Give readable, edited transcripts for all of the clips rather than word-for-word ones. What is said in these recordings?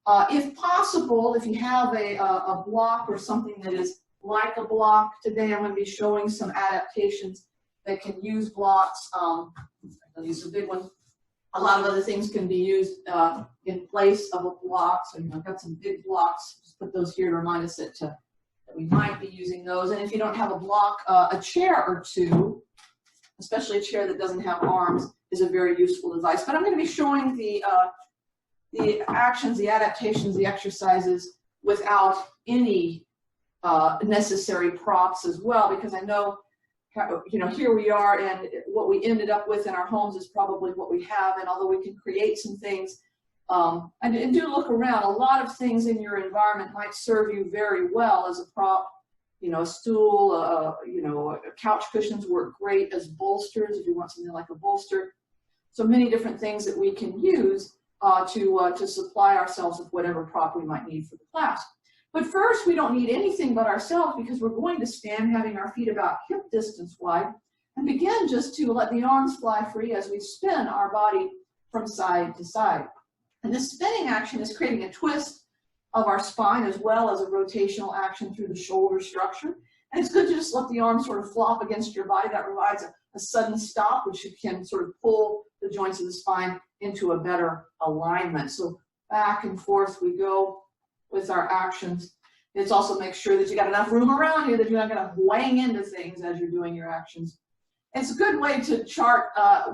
If possible, if you have a block or something that is like a block, today I'm going to be showing some adaptations that can use blocks. I'll use a big one. A lot of other things can be used in place of a block. So I've got some big blocks. Just put those here to remind us that we might be using those. And if you don't have a block, a chair or two, especially a chair that doesn't have arms, is a very useful device. But I'm going to be showing the actions, the adaptations, the exercises without any necessary props as well, because I know, here we are, and what we ended up with in our homes is probably what we have. And although we can create some things, and do look around, a lot of things in your environment might serve you very well as a prop. A stool, couch cushions work great as bolsters if you want something like a bolster. So many different things that we can use to supply ourselves with whatever prop we might need for the class. But first, we don't need anything but ourselves, because we're going to stand having our feet about hip distance wide and begin just to let the arms fly free as we spin our body from side to side. And this spinning action is creating a twist of our spine as well as a rotational action through the shoulder structure. And it's good to just let the arms sort of flop against your body. That provides a sudden stop, which can sort of pull the joints of the spine into a better alignment. So back and forth we go with our actions. It's also make sure that you got enough room around you that you're not going to wang into things as you're doing your actions. It's a good way to chart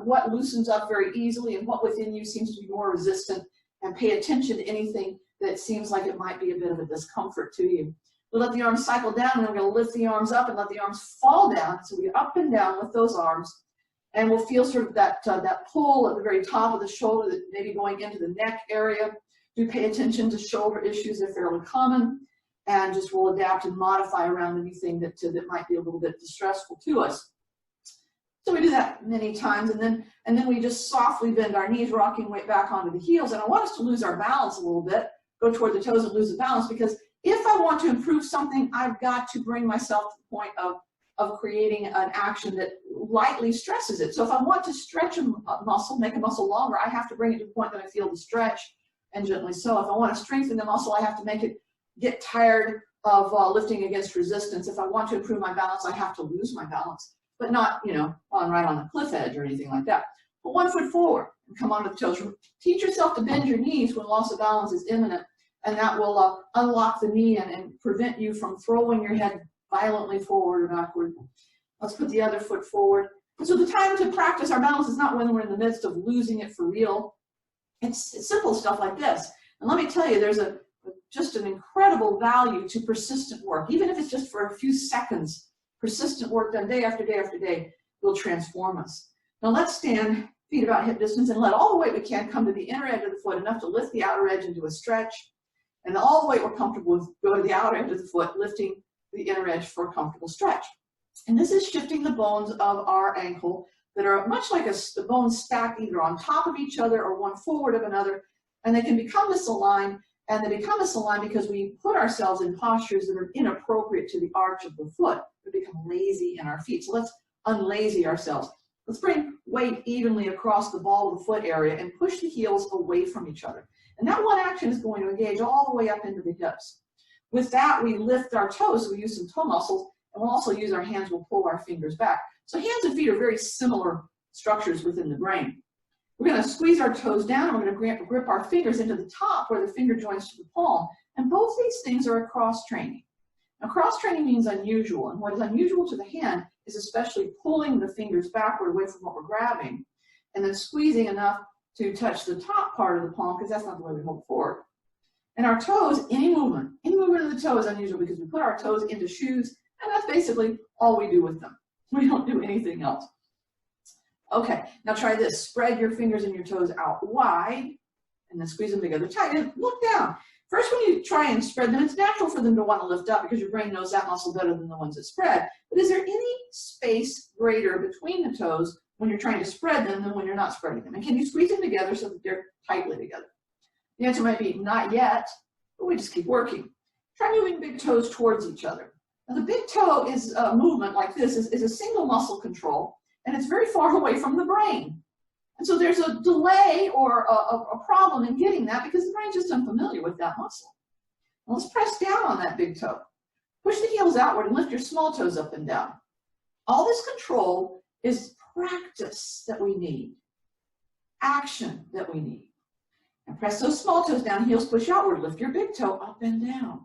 what loosens up very easily and what within you seems to be more resistant, and pay attention to anything that seems like it might be a bit of a discomfort to you. We'll let the arms cycle down, and then we're going to lift the arms up and let the arms fall down. So we're up and down with those arms, and we'll feel sort of that pull at the very top of the shoulder, that maybe going into the neck area. Do pay attention to shoulder issues; they're fairly common, and just we'll adapt and modify around anything that might be a little bit distressful to us. So we do that many times, and then we just softly bend our knees, rocking weight back onto the heels. And I want us to lose our balance a little bit, go toward the toes and lose the balance, because if I want to improve something, I've got to bring myself to the point of creating an action that lightly stresses it. So if I want to stretch a muscle, make a muscle longer, I have to bring it to the point that I feel the stretch, and gently so. If I want to strengthen the muscle, I have to make it get tired of lifting against resistance. If I want to improve my balance, I have to lose my balance, but not, right on the cliff edge or anything like that. But 1 foot forward and come onto the toes. Teach yourself to bend your knees when loss of balance is imminent, and that will unlock the knee and prevent you from throwing your head violently forward or backward. Let's put the other foot forward. And so the time to practice our balance is not when we're in the midst of losing it for real. It's simple stuff like this. And let me tell you, there's just an incredible value to persistent work, even if it's just for a few seconds. Persistent work done day after day after day will transform us. Now let's stand feet about hip distance and let all the weight we can come to the inner edge of the foot, enough to lift the outer edge into a stretch. And all the weight we're comfortable with, go to the outer edge of the foot, lifting the inner edge for a comfortable stretch. And this is shifting the bones of our ankle that are much like the bones stacked either on top of each other or one forward of another. And they can become misaligned. And they become misaligned because we put ourselves in postures that are inappropriate to the arch of the foot. We become lazy in our feet. So let's unlazy ourselves. Let's bring weight evenly across the ball of the foot area and push the heels away from each other. And that one action is going to engage all the way up into the hips. With that, we lift our toes. So we use some toe muscles, and we'll also use our hands. We'll pull our fingers back. So hands and feet are very similar structures within the brain. We're going to squeeze our toes down, and we're going to grip our fingers into the top where the finger joins to the palm. And both these things are a cross training. Now, cross training means unusual, and what is unusual to the hand is especially pulling the fingers backward away from what we're grabbing, and then squeezing enough to touch the top part of the palm, because that's not the way we hold forward. And our toes, any movement of the toe is unusual, because we put our toes into shoes, and that's basically all we do with them. We don't do anything else. Okay, now try this. Spread your fingers and your toes out wide, and then squeeze them together tight, and look down. First, when you try and spread them, it's natural for them to want to lift up because your brain knows that muscle better than the ones that spread. But is there any space greater between the toes when you're trying to spread them than when you're not spreading them? And can you squeeze them together so that they're tightly together? The answer might be not yet, but we just keep working. Try moving big toes towards each other. Now, the big toe is a movement like this, is a single muscle control, and it's very far away from the brain. And so there's a delay or a problem in getting that because the brain's just unfamiliar with that muscle. Now let's press down on that big toe. Push the heels outward and lift your small toes up and down. All this control is practice that we need, action that we need. And press those small toes down, heels push outward, lift your big toe up and down.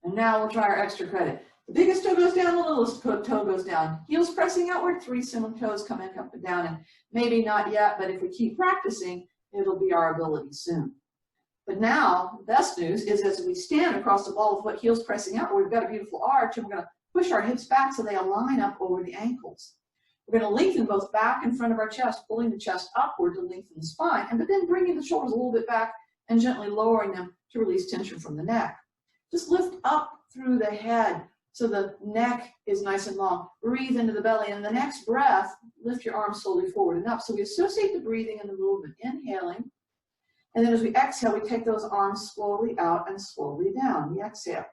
And now we'll try our extra credit. The biggest toe goes down, the littlest toe goes down. Heels pressing outward, 3 similar toes coming up and down. And maybe not yet, but if we keep practicing, it'll be our ability soon. But now, the best news is as we stand across the ball of foot, heels pressing outward, we've got a beautiful arch, and we're going to push our hips back so they align up over the ankles. We're going to lengthen both back and front of our chest, pulling the chest upward to lengthen the spine, but then bringing the shoulders a little bit back and gently lowering them to release tension from the neck. Just lift up through the head so the neck is nice and long. Breathe into the belly, and the next breath, lift your arms slowly forward and up. So we associate the breathing and the movement, inhaling, and then as we exhale, we take those arms slowly out and slowly down. We exhale.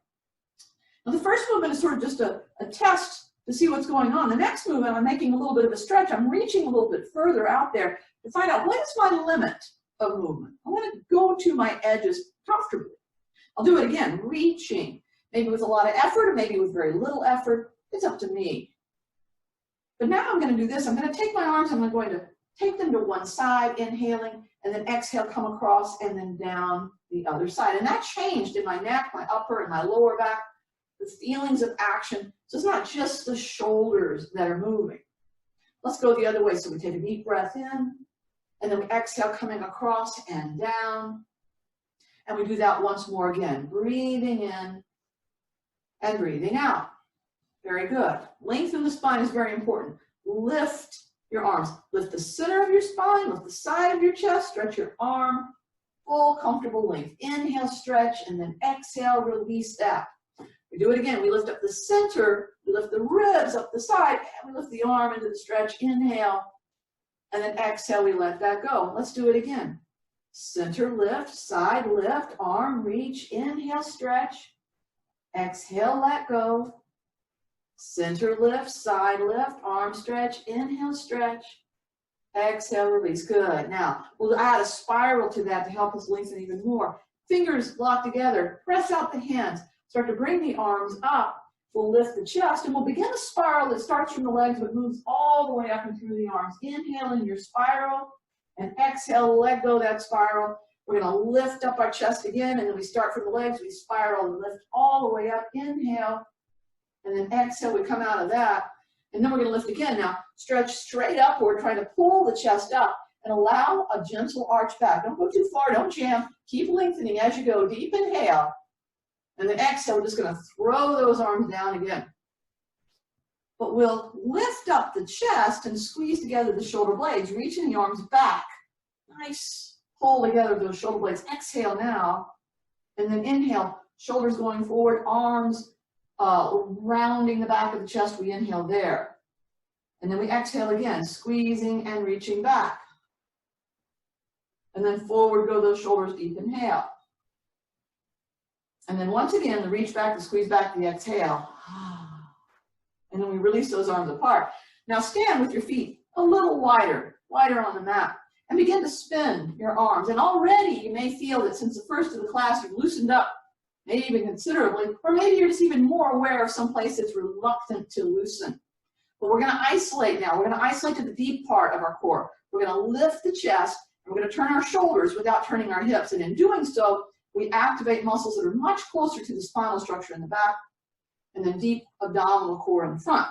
Now the first movement is sort of just a test to see what's going on. The next movement, I'm making a little bit of a stretch. I'm reaching a little bit further out there to find out what is my limit of movement. I want to go to my edges comfortably. I'll do it again, reaching, maybe with a lot of effort or maybe with very little effort. It's up to me. But now I'm going to do this. I'm going to take my arms, I'm going to take them to one side, inhaling, and then exhale, come across, and then down the other side. And that changed in my neck, my upper, and my lower back, the feelings of action. So it's not just the shoulders that are moving. Let's go the other way. So we take a deep breath in, and then we exhale, coming across and down. And we do that once more again, breathing in and breathing out. Very good. Lengthen the spine is very important. Lift your arms. Lift the center of your spine, lift the side of your chest, stretch your arm, full comfortable length. Inhale, stretch, and then exhale, release that. We do it again. We lift up the center, we lift the ribs up the side, and we lift the arm into the stretch. Inhale, and then exhale, we let that go. Let's do it again. Center lift, side lift, arm reach, inhale, stretch, exhale, let go. Center lift, side lift, arm stretch, inhale, stretch, exhale, release. Good. Now, we'll add a spiral to that to help us lengthen even more. Fingers locked together, press out the hands, start to bring the arms up. We'll lift the chest, and we'll begin a spiral that starts from the legs but moves all the way up and through the arms. Inhale in your spiral, and exhale, let go that spiral. We're going to lift up our chest again, and then we start from the legs, we spiral and lift all the way up. Inhale, and then exhale, we come out of that, and then we're going to lift again. Now, stretch straight upward, trying to pull the chest up, and allow a gentle arch back. Don't go too far, don't jam. Keep lengthening as you go. Deep inhale, and then exhale, we're just going to throw those arms down again. But we'll lift up the chest and squeeze together the shoulder blades, reaching the arms back. Nice pull together of those shoulder blades. Exhale now, and then inhale, shoulders going forward, arms rounding the back of the chest. We inhale there. And then we exhale again, squeezing and reaching back. And then forward go those shoulders, deep inhale. And then once again, the reach back, the squeeze back, the exhale. And then we release those arms apart. Now stand with your feet a little wider on the mat, and begin to spin your arms. And already you may feel that since the first of the class, you've loosened up, maybe even considerably, or maybe you're just even more aware of some place that's reluctant to loosen. But we're going to isolate now. We're going to isolate to the deep part of our core. We're going to lift the chest, and we're going to turn our shoulders without turning our hips. And in doing so, we activate muscles that are much closer to the spinal structure in the back, and then deep abdominal core in the front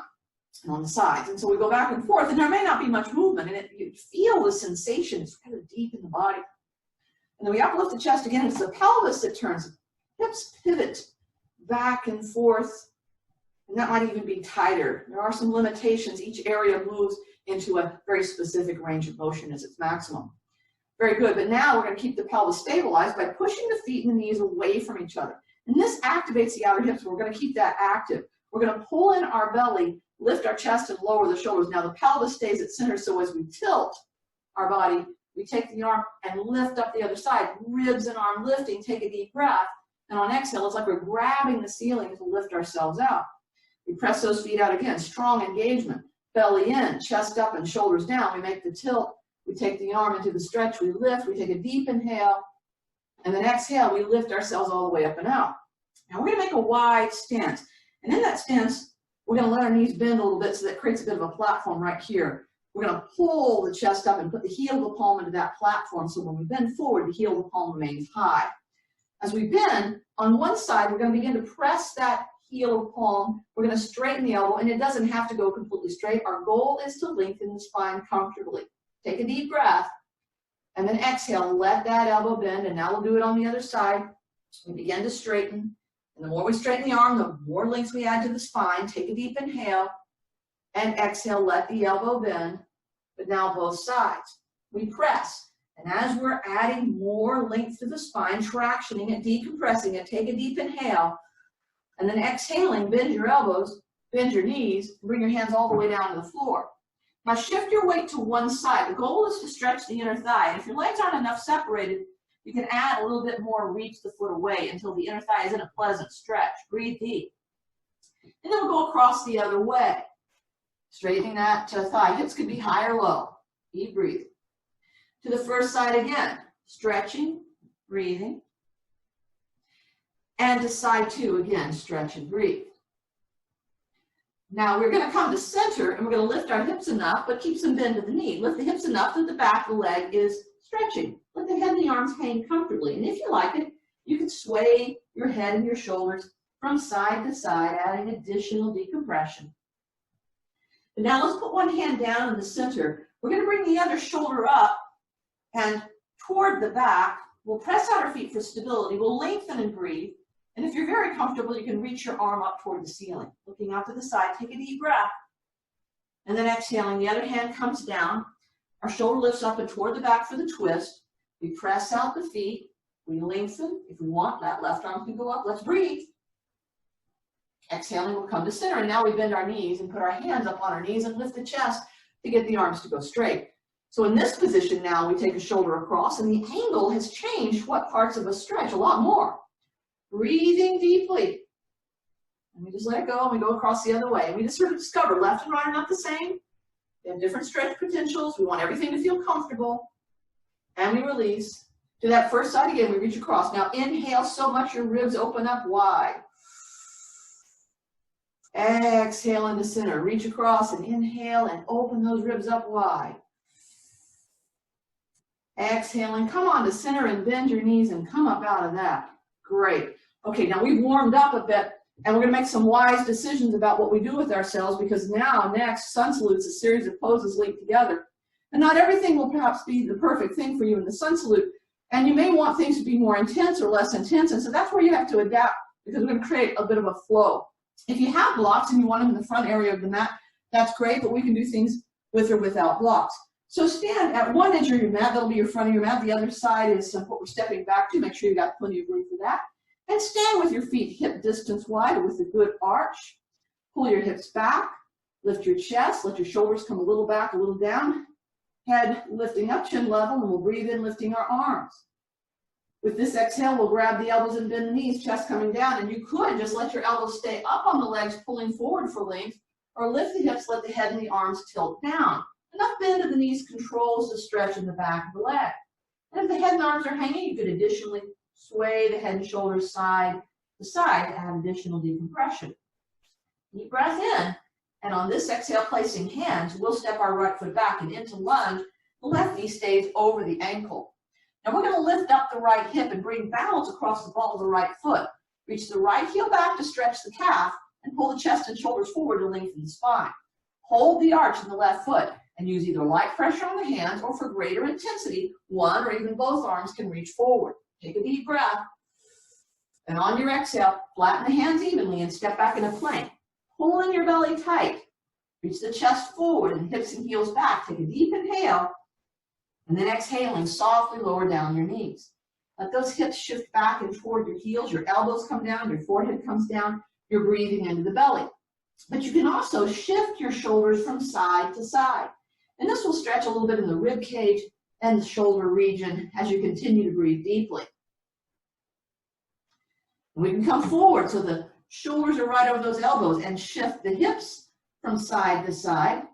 and on the sides. And so we go back and forth, and there may not be much movement, and you feel the sensation. It's kind of deep in the body. And then we uplift the chest again. It's the pelvis that turns. Hips pivot back and forth, and that might even be tighter. There are some limitations. Each area moves into a very specific range of motion as its maximum. Very good, but now we're going to keep the pelvis stabilized by pushing the feet and the knees away from each other. And this activates the outer hips. We're going to keep that active. We're going to pull in our belly, lift our chest, and lower the shoulders. Now the pelvis stays at center, so as we tilt our body, we take the arm and lift up the other side. Ribs and arm lifting, take a deep breath. And on exhale, it's like we're grabbing the ceiling to lift ourselves out. We press those feet out again, strong engagement. belly in, chest up and shoulders down. We make the tilt. We take the arm into the stretch. We lift. We take a deep inhale. And then exhale, we lift ourselves all the way up and out. Now we're going to make a wide stance. And in that stance, we're going to let our knees bend a little bit so that creates a bit of a platform right here. We're going to pull the chest up and put the heel of the palm into that platform. So when we bend forward, the heel of the palm remains high. As we bend, on one side, we're going to begin to press that heel of palm. We're going to straighten the elbow, and it doesn't have to go completely straight. Our goal is to lengthen the spine comfortably. Take a deep breath, and then exhale. Let that elbow bend, and now we'll do it on the other side. We begin to straighten, and the more we straighten the arm, the more length we add to the spine. Take a deep inhale, and exhale. Let the elbow bend, but now both sides. We press. And as we're adding more length to the spine, tractioning it, decompressing it, take a deep inhale, and then exhaling, bend your elbows, bend your knees, bring your hands all the way down to the floor. Now shift your weight to one side. The goal is to stretch the inner thigh. And if your legs aren't enough separated, you can add a little bit more, reach the foot away until the inner thigh is in a pleasant stretch. Breathe deep. And then we'll go across the other way. Straightening that thigh. Hips could be high or low. Deep breathing. To the first side again, stretching, breathing. And to side two, again, stretch and breathe. Now we're going to come to center, and we're going to lift our hips enough, but keep some bend to the knee. Lift the hips enough that the back of the leg is stretching. Let the head and the arms hang comfortably. And if you like it, you can sway your head and your shoulders from side to side, adding additional decompression. And now let's put one hand down in the center. We're going to bring the other shoulder up and toward the back. We'll press out our feet for stability. We'll lengthen and breathe. And if you're very comfortable, you can reach your arm up toward the ceiling. Looking out to the side, take a deep breath. And then exhaling, the other hand comes down. Our shoulder lifts up and toward the back for the twist. We press out the feet. We lengthen. If we want, that left arm can go up. Let's breathe. Exhaling, we'll come to center. And now we bend our knees and put our hands up on our knees and lift the chest to get the arms to go straight. So in this position now, we take a shoulder across, and the angle has changed what parts of us stretch a lot more. Breathing deeply. And we just let it go, and we go across the other way. We just sort of discover left and right are not the same. They have different stretch potentials. We want everything to feel comfortable. And we release. To that first side again, we reach across. Now inhale so much your ribs open up wide. Exhale into center. Reach across and inhale and open those ribs up wide. Exhaling, come on to center and bend your knees and come up out of that. Great. Okay, now we've warmed up a bit, and we're going to make some wise decisions about what we do with ourselves, because now, next, sun salutes, a series of poses linked together. And not everything will perhaps be the perfect thing for you in the sun salute, and you may want things to be more intense or less intense, and so that's where you have to adapt, because we're going to create a bit of a flow. If you have blocks and you want them in the front area of the mat, that's great, but we can do things with or without blocks. So stand at one edge of your mat. That'll be your front of your mat. The other side is what we're stepping back to. Make sure you got plenty of room for that. And stand with your feet hip distance wide with a good arch. Pull your hips back. Lift your chest. Let your shoulders come a little back, a little down. Head lifting up, chin level, and we'll breathe in, lifting our arms. With this exhale, we'll grab the elbows and bend the knees, chest coming down. And you could just let your elbows stay up on the legs, pulling forward for length, or lift the hips, let the head and the arms tilt down. Enough bend of the knees controls the stretch in the back of the leg. And if the head and arms are hanging, you could additionally sway the head and shoulders side to side to add additional decompression. Deep breath in, and on this exhale, placing hands, we'll step our right foot back and into lunge. The left knee stays over the ankle. Now we're going to lift up the right hip and bring balance across the ball of the right foot. Reach the right heel back to stretch the calf, and pull the chest and shoulders forward to lengthen the spine. Hold the arch in the left foot, and use either light pressure on the hands, or for greater intensity, one or even both arms can reach forward. Take a deep breath. And on your exhale, flatten the hands evenly and step back in a plank. Pull in your belly tight. Reach the chest forward and hips and heels back. Take a deep inhale. And then exhaling, softly lower down your knees. Let those hips shift back and toward your heels. Your elbows come down, your forehead comes down. You're breathing into the belly. But you can also shift your shoulders from side to side. And this will stretch a little bit in the rib cage and the shoulder region as you continue to breathe deeply. And we can come forward so the shoulders are right over those elbows and shift the hips from side to side.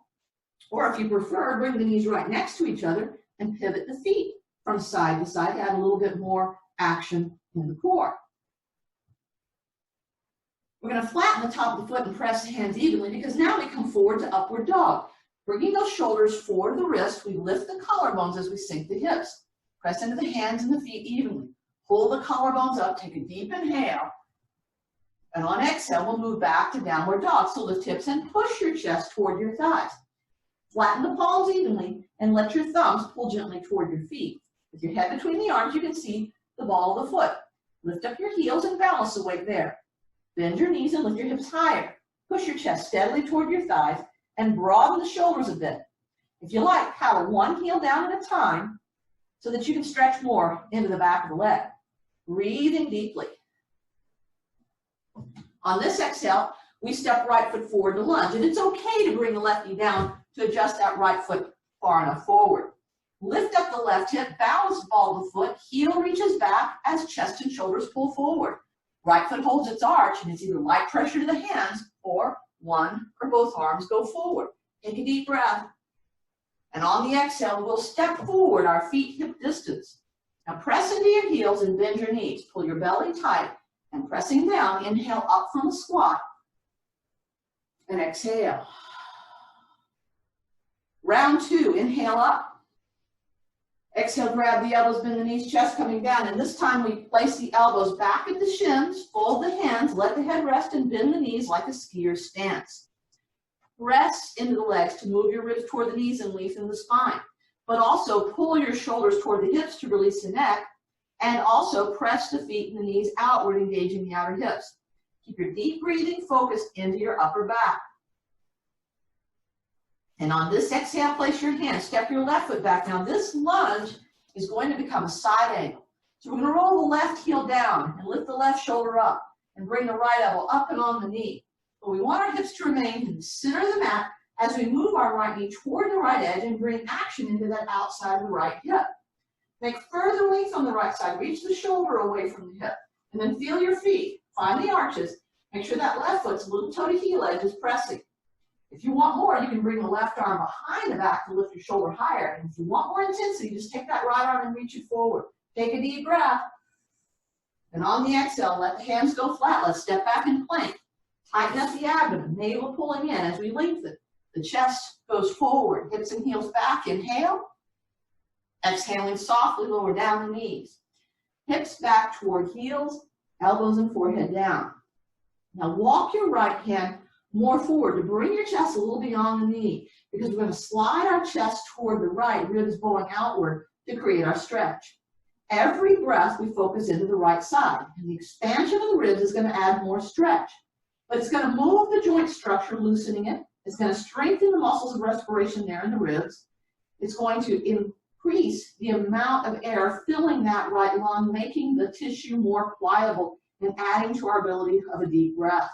Or if you prefer, bring the knees right next to each other and pivot the feet from side to side to add a little bit more action in the core. We're going to flatten the top of the foot and press the hands evenly because now we come forward to upward dog. Bringing those shoulders forward the wrist, we lift the collarbones as we sink the hips. Press into the hands and the feet evenly. Pull the collarbones up, take a deep inhale. And on exhale, we'll move back to downward dog. So lift hips and push your chest toward your thighs. Flatten the palms evenly and let your thumbs pull gently toward your feet. With your head between the arms, you can see the ball of the foot. Lift up your heels and balance the weight there. Bend your knees and lift your hips higher. Push your chest steadily toward your thighs and broaden the shoulders a bit. If you like, paddle one heel down at a time so that you can stretch more into the back of the leg. Breathing deeply. On this exhale, we step right foot forward to lunge, and it's okay to bring the left knee down to adjust that right foot far enough forward. Lift up the left hip, balance the ball of the foot, heel reaches back as chest and shoulders pull forward. Right foot holds its arch, and it's either light pressure to the hands or one or both arms go forward. Take a deep breath. And on the exhale, we'll step forward, our feet hip distance. Now press into your heels and bend your knees. Pull your belly tight and pressing down, inhale up from a squat and exhale. Round two, inhale up. Exhale, grab the elbows, bend the knees, chest coming down. And this time we place the elbows back at the shins, fold the hands, let the head rest, and bend the knees like a skier stance. Press into the legs to move your ribs toward the knees and lengthen the spine. But also pull your shoulders toward the hips to release the neck. And also press the feet and the knees outward, engaging the outer hips. Keep your deep breathing focused into your upper back. And on this exhale, place your hands, step your left foot back. Now this lunge is going to become a side angle. So we're going to roll the left heel down and lift the left shoulder up and bring the right elbow up and on the knee. But we want our hips to remain in the center of the mat as we move our right knee toward the right edge and bring action into that outside of the right hip. Make further length on the right side. Reach the shoulder away from the hip. And then feel your feet. Find the arches. Make sure that left foot's little toe to heel edge is pressing. If you want more, you can bring the left arm behind the back to lift your shoulder higher. And if you want more intensity, just take that right arm and reach it forward. Take a deep breath. And on the exhale, let the hands go flat. Let's step back in plank. Tighten up the abdomen, navel pulling in as we lengthen. The chest goes forward, hips and heels back. Inhale. Exhaling softly, lower down the knees. Hips back toward heels, elbows and forehead down. Now walk your right hand more forward to bring your chest a little beyond the knee because we're going to slide our chest toward the right, ribs bowing outward to create our stretch. Every breath we focus into the right side, and the expansion of the ribs is going to add more stretch. But it's going to move the joint structure, loosening it. It's going to strengthen the muscles of respiration there in the ribs. It's going to increase the amount of air filling that right lung, making the tissue more pliable and adding to our ability of a deep breath.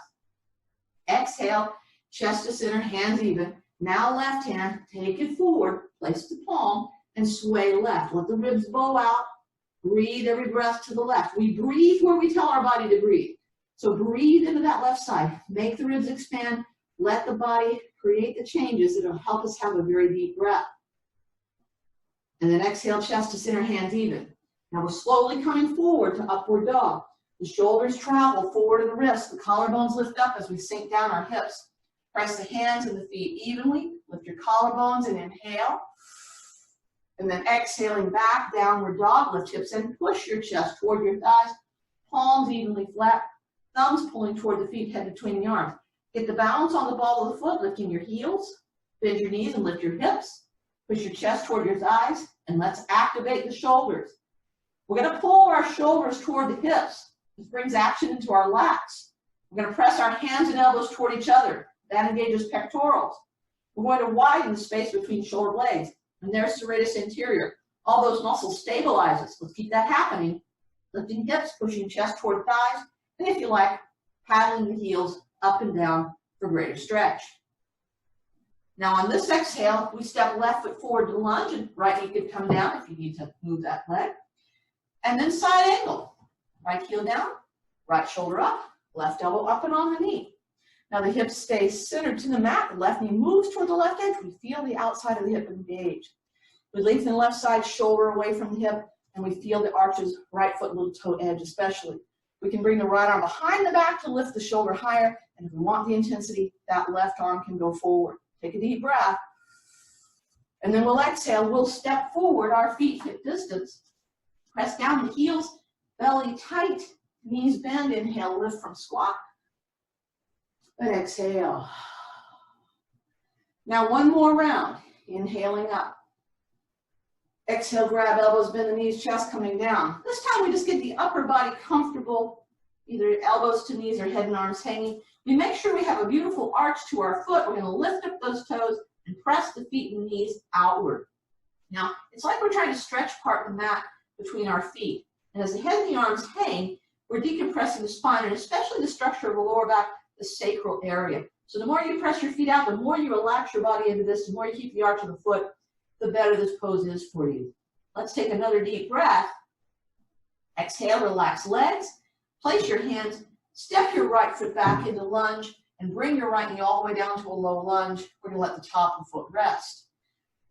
Exhale, chest to center, hands even. Now left hand, take it forward, place the palm, and sway left. Let the ribs bow out. Breathe every breath to the left. We breathe where we tell our body to breathe. So breathe into that left side. Make the ribs expand. Let the body create the changes that will help us have a very deep breath. And then exhale, chest to center, hands even. Now we're slowly coming forward to upward dog. The shoulders travel forward to the wrists. The collarbones lift up as we sink down our hips. Press the hands and the feet evenly. Lift your collarbones and inhale. And then exhaling back, downward dog. Lift hips and push your chest toward your thighs. Palms evenly flat. Thumbs pulling toward the feet, head between the arms. Get the balance on the ball of the foot, lifting your heels. Bend your knees and lift your hips. Push your chest toward your thighs. And let's activate the shoulders. We're going to pull our shoulders toward the hips. This brings action into our lats. We're going to press our hands and elbows toward each other. That engages pectorals. We're going to widen the space between shoulder blades. And there's serratus anterior. All those muscles stabilize us. Let's keep that happening. Lifting hips, pushing chest toward thighs. And if you like, paddling the heels up and down for greater stretch. Now on this exhale, we step left foot forward to lunge, and right knee could come down if you need to move that leg. And then side angle. Right heel down, right shoulder up, left elbow up and on the knee. Now the hips stay centered to the mat. The left knee moves toward the left edge. We feel the outside of the hip engage. We lengthen the left side shoulder away from the hip, and we feel the arches, right foot, little toe edge especially. We can bring the right arm behind the back to lift the shoulder higher, and if we want the intensity, that left arm can go forward. Take a deep breath, and then we'll exhale. We'll step forward, our feet hip distance. Press down the heels, belly tight, knees bend. Inhale, lift from squat, and exhale. Now one more round, inhaling up. Exhale, grab elbows, bend the knees, chest coming down. This time we just get the upper body comfortable, either elbows to knees or head and arms hanging. We make sure we have a beautiful arch to our foot. We're going to lift up those toes and press the feet and knees outward. Now, it's like we're trying to stretch apart the mat between our feet. And as the head and the arms hang, we're decompressing the spine, and especially the structure of the lower back, the sacral area. So the more you press your feet out, the more you relax your body into this, the more you keep the arch of the foot, the better this pose is for you. Let's take another deep breath. Exhale, relax legs. Place your hands, step your right foot back into lunge, and bring your right knee all the way down to a low lunge. We're going to let the top of the foot rest.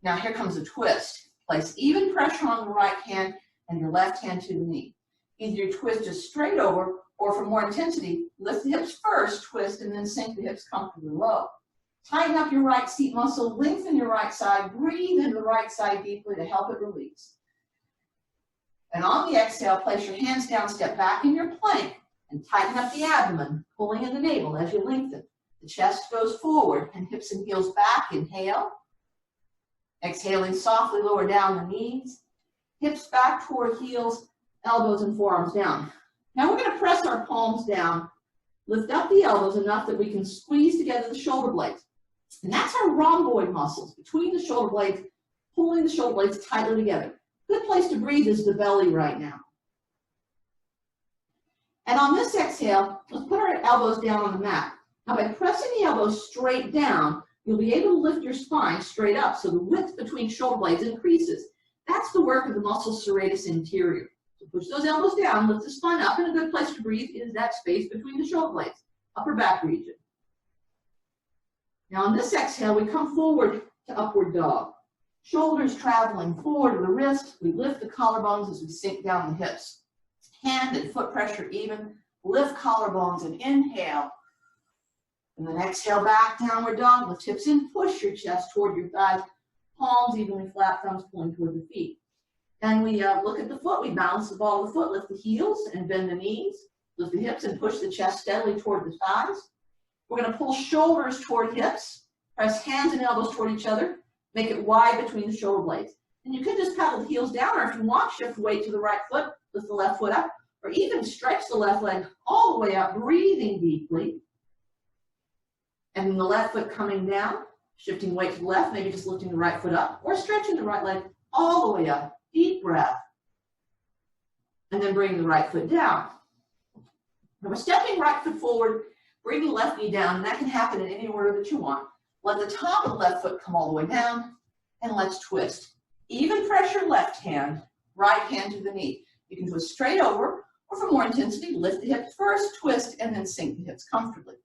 Now here comes a twist. Place even pressure on the right hand and your left hand to the knee. Either you twist just straight over, or for more intensity, lift the hips first, twist, and then sink the hips comfortably low. Tighten up your right seat muscle, lengthen your right side, breathe into the right side deeply to help it release. And on the exhale, place your hands down, step back in your plank, and tighten up the abdomen, pulling in the navel as you lengthen. The chest goes forward and hips and heels back. Inhale. Exhaling softly, lower down the knees. Hips back toward heels, elbows and forearms down. Now we're going to press our palms down, lift up the elbows enough that we can squeeze together the shoulder blades. And that's our rhomboid muscles between the shoulder blades, pulling the shoulder blades tightly together. Good place to breathe is the belly right now. And on this exhale, let's put our elbows down on the mat. Now by pressing the elbows straight down, you'll be able to lift your spine straight up, so the width between shoulder blades increases. That's the work of the muscle serratus anterior. So push those elbows down, lift the spine up, and a good place to breathe is that space between the shoulder blades, upper back region. Now on this exhale, we come forward to upward dog. Shoulders traveling forward to the wrist. We lift the collarbones as we sink down the hips. Hand and foot pressure even. Lift collarbones and inhale. And then exhale back, downward dog. Lift hips in, push your chest toward your thighs. Palms evenly flat, thumbs pulling toward the feet. Then we look at the foot. We balance the ball of the foot. Lift the heels and bend the knees. Lift the hips and push the chest steadily toward the thighs. We're going to pull shoulders toward hips. Press hands and elbows toward each other. Make it wide between the shoulder blades. And you can just pedal the heels down, or if you want, shift weight to the right foot, lift the left foot up, or even stretch the left leg all the way up, breathing deeply. And then the left foot coming down, shifting weight to the left, maybe just lifting the right foot up, or stretching the right leg all the way up. Deep breath. And then bring the right foot down. Now we're stepping right foot forward, bring the left knee down, and that can happen in any order that you want. Let the top of the left foot come all the way down, and let's twist. Even pressure left hand, right hand to the knee. You can twist straight over, or for more intensity, lift the hips first, twist, and then sink the hips comfortably.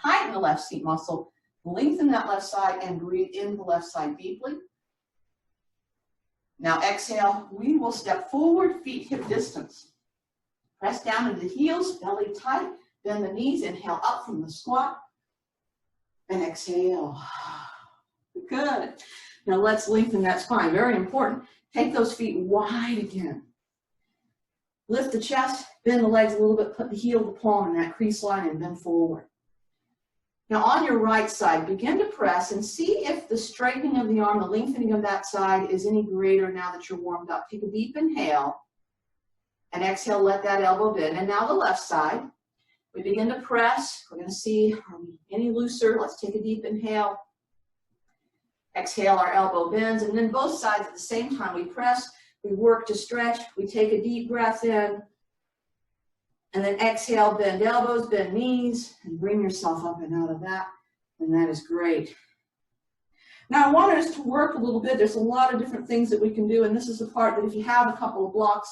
Tighten the left seat muscle, lengthen that left side, and breathe in the left side deeply. Now exhale, we will step forward, feet hip distance. Press down into the heels, belly tight, bend the knees, inhale up from the squat, and exhale. Good. Now let's lengthen that spine, very important. Take those feet wide again. Lift the chest, bend the legs a little bit, put the heel to palm in that crease line and bend forward. Now on your right side, begin to press and see if the straightening of the arm, the lengthening of that side is any greater now that you're warmed up. Take a deep inhale and exhale, let that elbow bend. And now the left side. We begin to press. We're going to see, are we any looser? Let's take a deep inhale. Exhale, our elbow bends, and then both sides at the same time. We press, we work to stretch, we take a deep breath in, and then exhale, bend elbows, bend knees, and bring yourself up and out of that, and that is great. Now I want us to work a little bit. There's a lot of different things that we can do, and this is the part that if you have a couple of blocks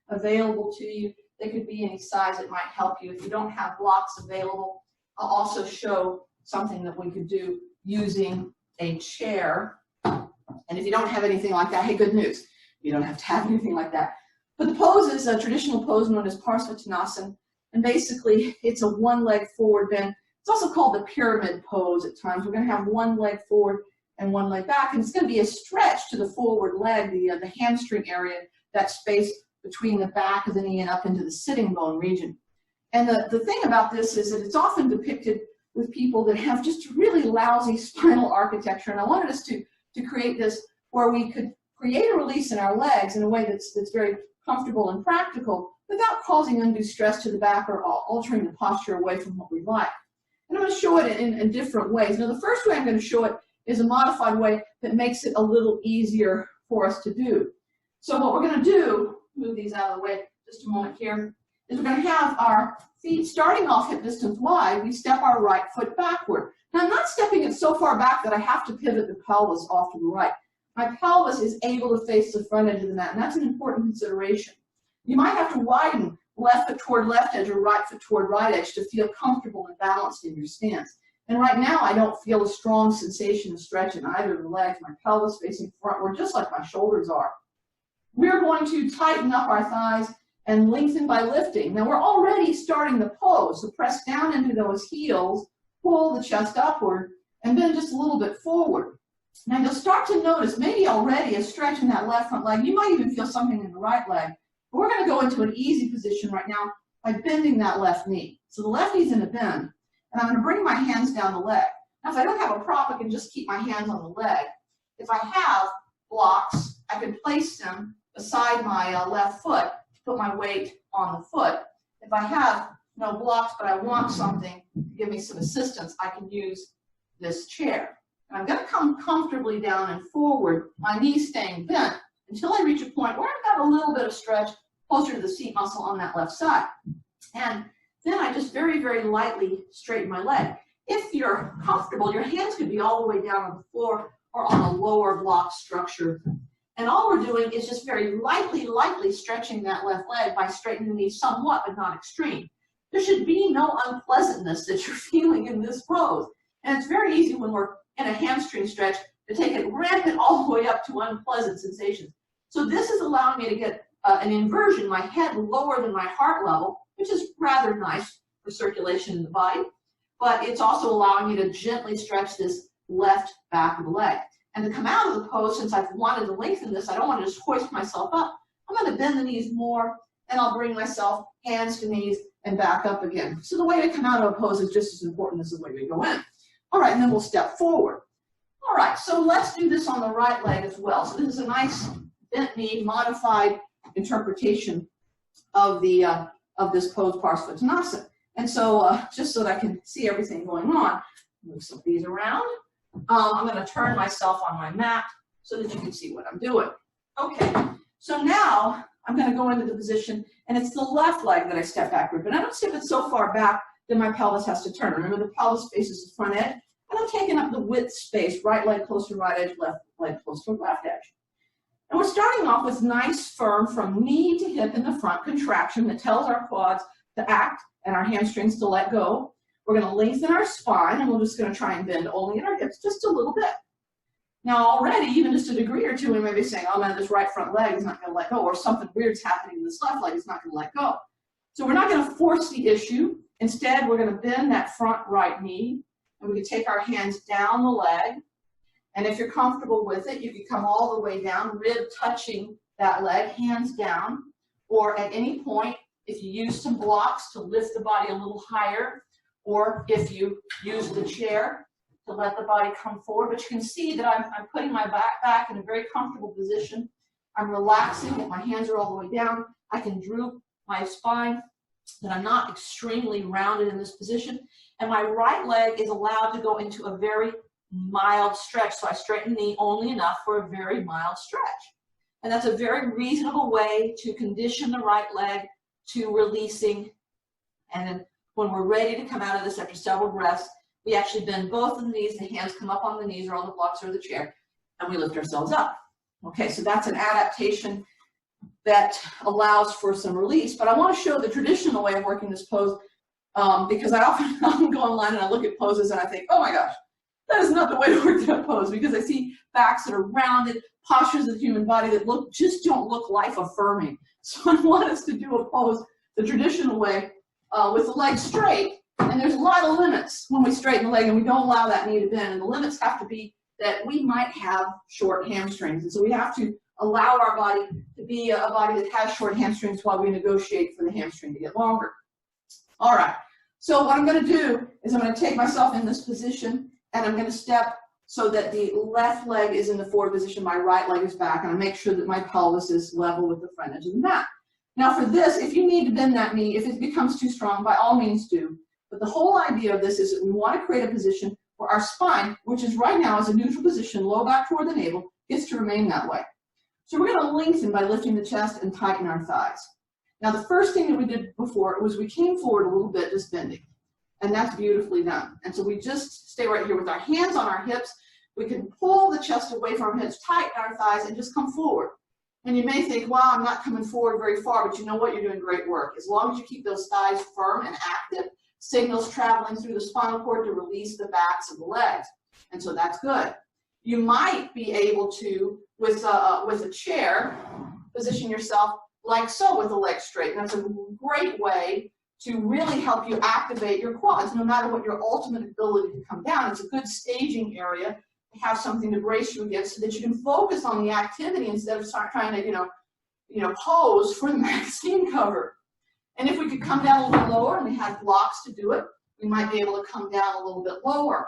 available to you, they could be any size that might help you. If you don't have blocks available, I'll also show something that we could do using a chair. And if you don't have anything like that, hey, good news. You don't have to have anything like that. But the pose is a traditional pose known as Parsvottanasana. And basically, it's a one leg forward bend. It's also called the pyramid pose at times. We're going to have one leg forward and one leg back. And it's going to be a stretch to the forward leg, the hamstring area, that space between the back of the knee and up into the sitting bone region. And the thing about this is that it's often depicted with people that have just really lousy spinal architecture. And I wanted us to create this where we could create a release in our legs in a way that's very comfortable and practical without causing undue stress to the back or altering the posture away from what we like. And I'm going to show it in different ways. Now, the first way I'm going to show it is a modified way that makes it a little easier for us to do. So what we're going to do, move these out of the way just a moment here, is we're going to have our feet starting off hip distance wide. We step our right foot backward. Now, I'm not stepping it so far back that I have to pivot the pelvis off to the right. My pelvis is able to face the front edge of the mat, and that's an important consideration. You might have to widen left foot toward left edge or right foot toward right edge to feel comfortable and balanced in your stance. And right now, I don't feel a strong sensation of stretch in either of the legs. My pelvis facing frontward, just like my shoulders are. We're going to tighten up our thighs and lengthen by lifting. Now, we're already starting the pose, so press down into those heels, pull the chest upward, and bend just a little bit forward. Now, you'll start to notice maybe already a stretch in that left front leg. You might even feel something in the right leg. But we're going to go into an easy position right now by bending that left knee. So the left knee's in a bend, and I'm going to bring my hands down the leg. Now, if I don't have a prop, I can just keep my hands on the leg. If I have blocks, I can place them beside my left foot to put my weight on the foot. If I have no blocks, but I want something to give me some assistance, I can use this chair. And I'm going to come comfortably down and forward, my knees staying bent, until I reach a point where I've got a little bit of stretch closer to the seat muscle on that left side. And then I just very, very lightly straighten my leg. If you're comfortable, your hands could be all the way down on the floor or on a lower block structure. And all we're doing is just very lightly stretching that left leg by straightening the knee somewhat, but not extreme. There should be no unpleasantness that you're feeling in this pose. And it's very easy when we're in a hamstring stretch to take it, ramp it all the way up to unpleasant sensations. So this is allowing me to get an inversion, my head lower than my heart level, which is rather nice for circulation in the body. But it's also allowing me to gently stretch this left back of the leg. And to come out of the pose, since I've wanted to lengthen this, I don't want to just hoist myself up. I'm going to bend the knees more, and I'll bring myself hands to knees and back up again. So the way to come out of a pose is just as important as the way we go in. All right, and then we'll step forward. All right, so let's do this on the right leg as well. So this is a nice bent knee, modified interpretation of this pose, Parsvottanasana. And so just so that I can see everything going on, move some of these around. I'm going to turn myself on my mat so that you can see what I'm doing. Okay, so now I'm going to go into the position, and it's the left leg that I step backward. But I don't step it so far back that my pelvis has to turn. Remember, the pelvis faces the front edge, and I'm taking up the width space, right leg close to right edge, left leg close to left edge. And we're starting off with nice, firm, from knee to hip in the front contraction that tells our quads to act and our hamstrings to let go. We're going to lengthen our spine, and we're just going to try and bend only in our hips just a little bit. Now, already, even just a degree or two, we may be saying, oh man, this right front leg is not going to let go, or something weird's happening in this left leg, it's not going to let go. So we're not going to force the issue. Instead, we're going to bend that front right knee, and we can take our hands down the leg. And if you're comfortable with it, you can come all the way down, rib touching that leg, hands down. Or at any point, if you use some blocks to lift the body a little higher, or if you use the chair to let the body come forward. But you can see that I'm putting my back in a very comfortable position. I'm relaxing. If my hands are all the way down, I can droop my spine, that I'm not extremely rounded in this position. And my right leg is allowed to go into a very mild stretch. So I straighten the knee only enough for a very mild stretch. And that's a very reasonable way to condition the right leg to releasing. And then when we're ready to come out of this after several breaths, we actually bend both of the knees, the hands come up on the knees or on the blocks or the chair, and we lift ourselves up. Okay, so that's an adaptation that allows for some release. But I want to show the traditional way of working this pose because I often go online and I look at poses and I think, oh my gosh, that is not the way to work that pose, because I see backs that are rounded, postures of the human body that just don't look life affirming. So I want us to do a pose the traditional way with the legs straight, and there's a lot of limits when we straighten the leg and we don't allow that knee to bend, and the limits have to be that we might have short hamstrings, and so we have to allow our body to be a body that has short hamstrings while we negotiate for the hamstring to get longer. All right, so what I'm going to do is I'm going to take myself in this position, and I'm going to step so that the left leg is in the forward position, my right leg is back, and I make sure that my pelvis is level with the front edge of the mat. Now for this, if you need to bend that knee, if it becomes too strong, by all means do. But the whole idea of this is that we want to create a position where our spine, which is right now is a neutral position, low back toward the navel, gets to remain that way. So we're going to lengthen by lifting the chest and tighten our thighs. Now the first thing that we did before was we came forward a little bit, just bending. And that's beautifully done. And so we just stay right here with our hands on our hips. We can pull the chest away from our hips, tighten our thighs, and just come forward. And you may think, wow, I'm not coming forward very far, but you know what? You're doing great work. As long as you keep those thighs firm and active, signals traveling through the spinal cord to release the backs of the legs. And so that's good. You might be able to, with a chair, position yourself like so with the legs straight. And that's a great way to really help you activate your quads, no matter what your ultimate ability to come down. It's a good staging area to have something to brace you against so that you can focus on the activity instead of start trying to, pose for the magazine cover. And if we could come down a little lower and we had blocks to do it, we might be able to come down a little bit lower.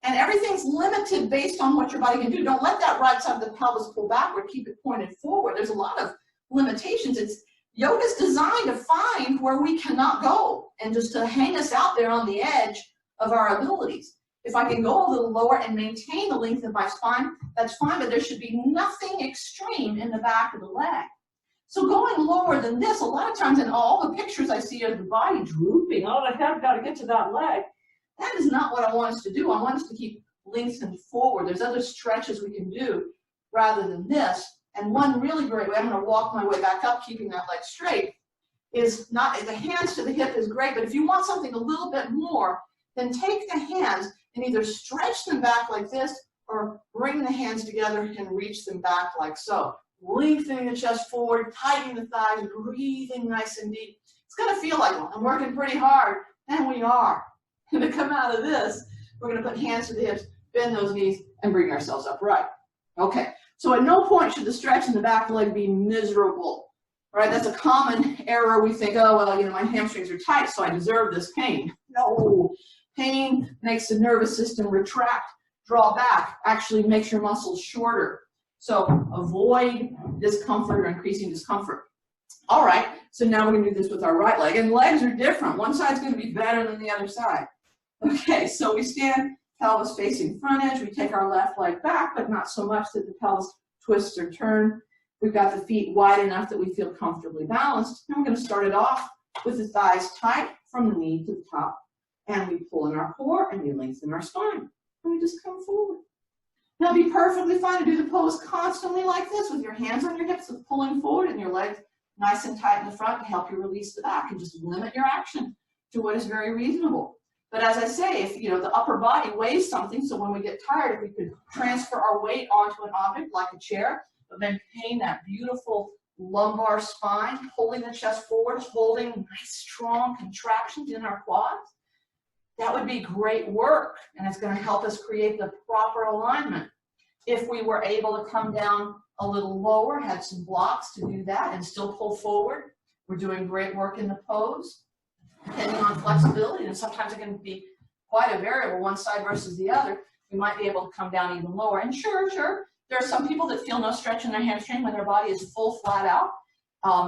And everything's limited based on what your body can do. Don't let that right side of the pelvis pull backward. Keep it pointed forward. There's a lot of limitations. Yoga's designed to find where we cannot go and just to hang us out there on the edge of our abilities. If I can go a little lower and maintain the length of my spine, that's fine, but there should be nothing extreme in the back of the leg. So going lower than this, a lot of times in all the pictures I see of the body drooping, oh, the head got to get to that leg. That is not what I want us to do. I want us to keep lengthened forward. There's other stretches we can do rather than this. And one really great way, I'm going to walk my way back up, keeping that leg straight, is not, the hands to the hip is great, but if you want something a little bit more, then take the hands and either stretch them back like this or bring the hands together and reach them back like so. Lengthening the chest forward, tightening the thighs, breathing nice and deep. It's going to feel like, well, I'm working pretty hard, and we are. And to come out of this, we're going to put hands to the hips, bend those knees, and bring ourselves upright. Okay, so at no point should the stretch in the back leg be miserable. Right? That's a common error. We think, oh, well, my hamstrings are tight, so I deserve this pain. No. Pain makes the nervous system retract, draw back, actually makes your muscles shorter. So avoid discomfort or increasing discomfort. All right, so now we're going to do this with our right leg. And legs are different. One side's going to be better than the other side. Okay, so we stand, pelvis facing front edge. We take our left leg back, but not so much that the pelvis twists or turns. We've got the feet wide enough that we feel comfortably balanced. And we're going to start it off with the thighs tight from the knee to the top. And we pull in our core and we lengthen our spine. And we just come forward. Now it'd be perfectly fine to do the pose constantly like this with your hands on your hips and pulling forward and your legs nice and tight in the front to help you release the back and just limit your action to what is very reasonable. But as I say, if the upper body weighs something, so when we get tired, if we could transfer our weight onto an object like a chair, but maintain that beautiful lumbar spine, pulling the chest forward, holding nice strong contractions in our quads, that would be great work, and it's going to help us create the proper alignment. If we were able to come down a little lower, had some blocks to do that, and still pull forward, we're doing great work in the pose, depending on flexibility, and sometimes it can be quite a variable, one side versus the other. We might be able to come down even lower. And sure, there are some people that feel no stretch in their hamstring when their body is full flat out.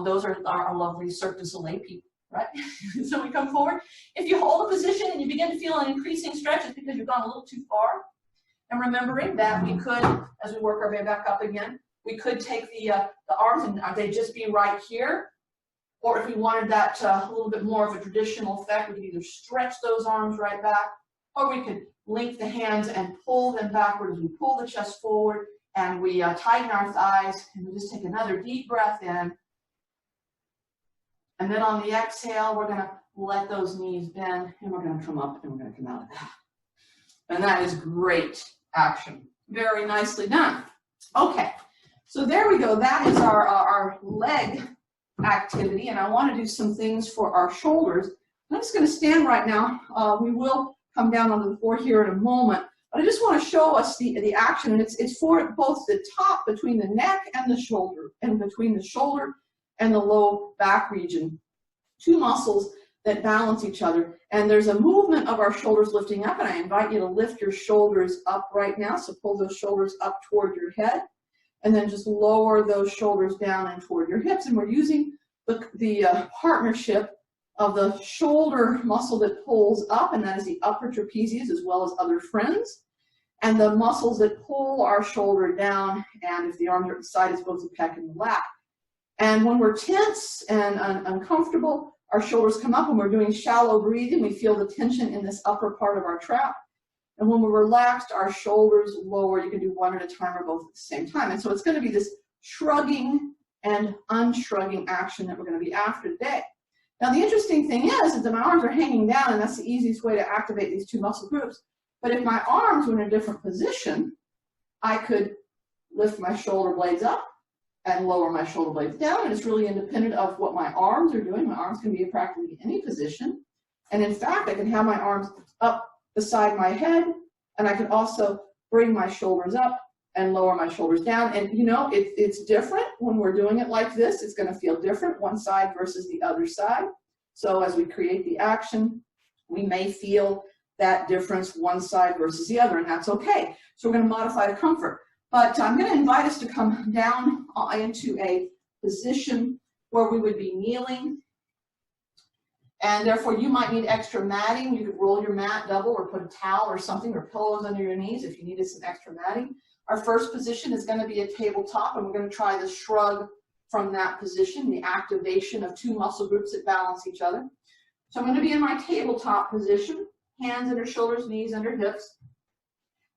Those are our lovely Cirque du Soleil people. Right? So we come forward. If you hold a position and you begin to feel an increasing stretch, it's because you've gone a little too far. And remembering that we could, as we work our way back up again, we could take the arms and they just be right here. Or if we wanted that a little bit more of a traditional effect, we could either stretch those arms right back, or we could link the hands and pull them backward as we pull the chest forward, and we tighten our thighs, and we just take another deep breath in. And then on the exhale, we're going to let those knees bend, and we're going to come up and we're going to come out of that. And that is great action. Very nicely done. Okay, so there we go. That is our leg activity, and I want to do some things for our shoulders. I'm just going to stand right now. We will come down onto the floor here in a moment, but I just want to show us the action, and it's for both the top between the neck and the shoulder, and between the shoulder and the low back region. Two muscles that balance each other, and there's a movement of our shoulders lifting up, and I invite you to lift your shoulders up right now. So pull those shoulders up toward your head, and then just lower those shoulders down and toward your hips. And we're using the partnership of the shoulder muscle that pulls up, and that is the upper trapezius as well as other friends, and the muscles that pull our shoulder down, and if the arms are at the side, it's both the pec and the lat. And when we're tense and uncomfortable, our shoulders come up. When we're doing shallow breathing, we feel the tension in this upper part of our trap. And when we're relaxed, our shoulders lower. You can do one at a time or both at the same time. And so it's going to be this shrugging and unshrugging action that we're going to be after today. Now, the interesting thing is that my arms are hanging down, and that's the easiest way to activate these two muscle groups. But if my arms were in a different position, I could lift my shoulder blades up and lower my shoulder blades down, and it's really independent of what my arms are doing. My arms can be in practically any position. And in fact, I can have my arms up beside my head, and I can also bring my shoulders up and lower my shoulders down. And you know, it's different when we're doing it like this. It's going to feel different, one side versus the other side. So as we create the action, we may feel that difference, one side versus the other, and that's okay. So we're going to modify the comfort. But I'm going to invite us to come down into a position where we would be kneeling. And therefore, you might need extra matting. You could roll your mat double or put a towel or something or pillows under your knees if you needed some extra matting. Our first position is going to be a tabletop, and we're going to try the shrug from that position, the activation of two muscle groups that balance each other. So I'm going to be in my tabletop position, hands under shoulders, knees under hips.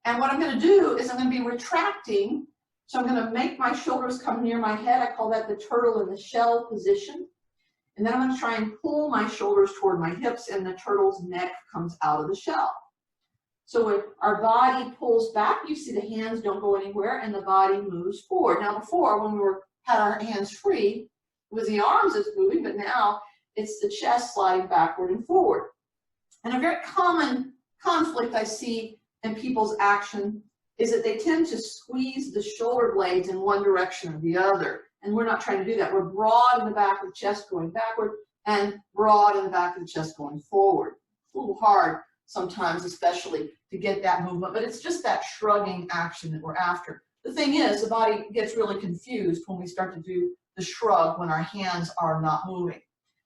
And what I'm going to do is I'm going to be retracting. So I'm going to make my shoulders come near my head. I call that the turtle in the shell position. And then I'm going to try and pull my shoulders toward my hips, and the turtle's neck comes out of the shell. So when our body pulls back, you see the hands don't go anywhere, and the body moves forward. Now before, when we had our hands free, it was the arms that's moving, but now it's the chest sliding backward and forward. And a very common conflict I see in people's action is that they tend to squeeze the shoulder blades in one direction or the other. And we're not trying to do that. We're broad in the back of the chest going backward and broad in the back of the chest going forward. It's a little hard sometimes, especially to get that movement, but it's just that shrugging action that we're after. The thing is, the body gets really confused when we start to do the shrug when our hands are not moving.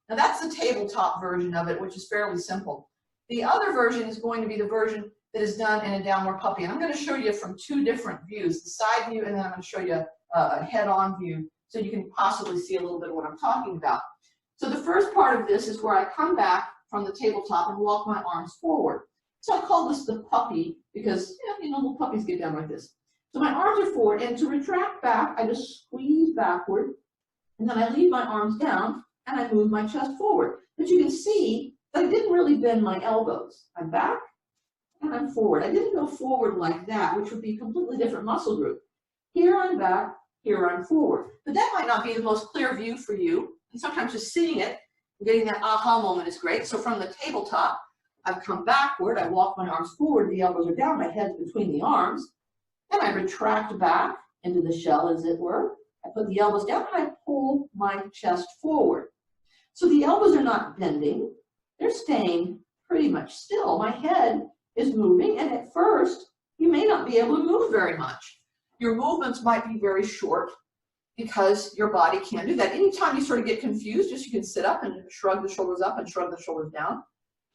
Now that's the tabletop version of it, which is fairly simple. The other version is going to be the version that is done in a downward puppy. And I'm going to show you from two different views, the side view, and then I'm going to show you a head-on view so you can possibly see a little bit of what I'm talking about. So the first part of this is where I come back from the tabletop and walk my arms forward. So I call this the puppy because, you know, little puppies get down like this. So my arms are forward, and to retract back, I just squeeze backward, and then I leave my arms down, and I move my chest forward. But you can see that I didn't really bend my elbows. I'm back, and I'm forward. I didn't go forward like that, which would be a completely different muscle group. Here I'm back, here I'm forward. But that might not be the most clear view for you, and sometimes just seeing it, getting that aha moment is great. So from the tabletop, I've come backward, I walk my arms forward, the elbows are down, my head's between the arms, and I retract back into the shell, as it were. I put the elbows down, and I pull my chest forward. So the elbows are not bending, they're staying pretty much still. My head is moving, and at first, you may not be able to move very much. Your movements might be very short because your body can't do that. Anytime you sort of get confused, just you can sit up and shrug the shoulders up and shrug the shoulders down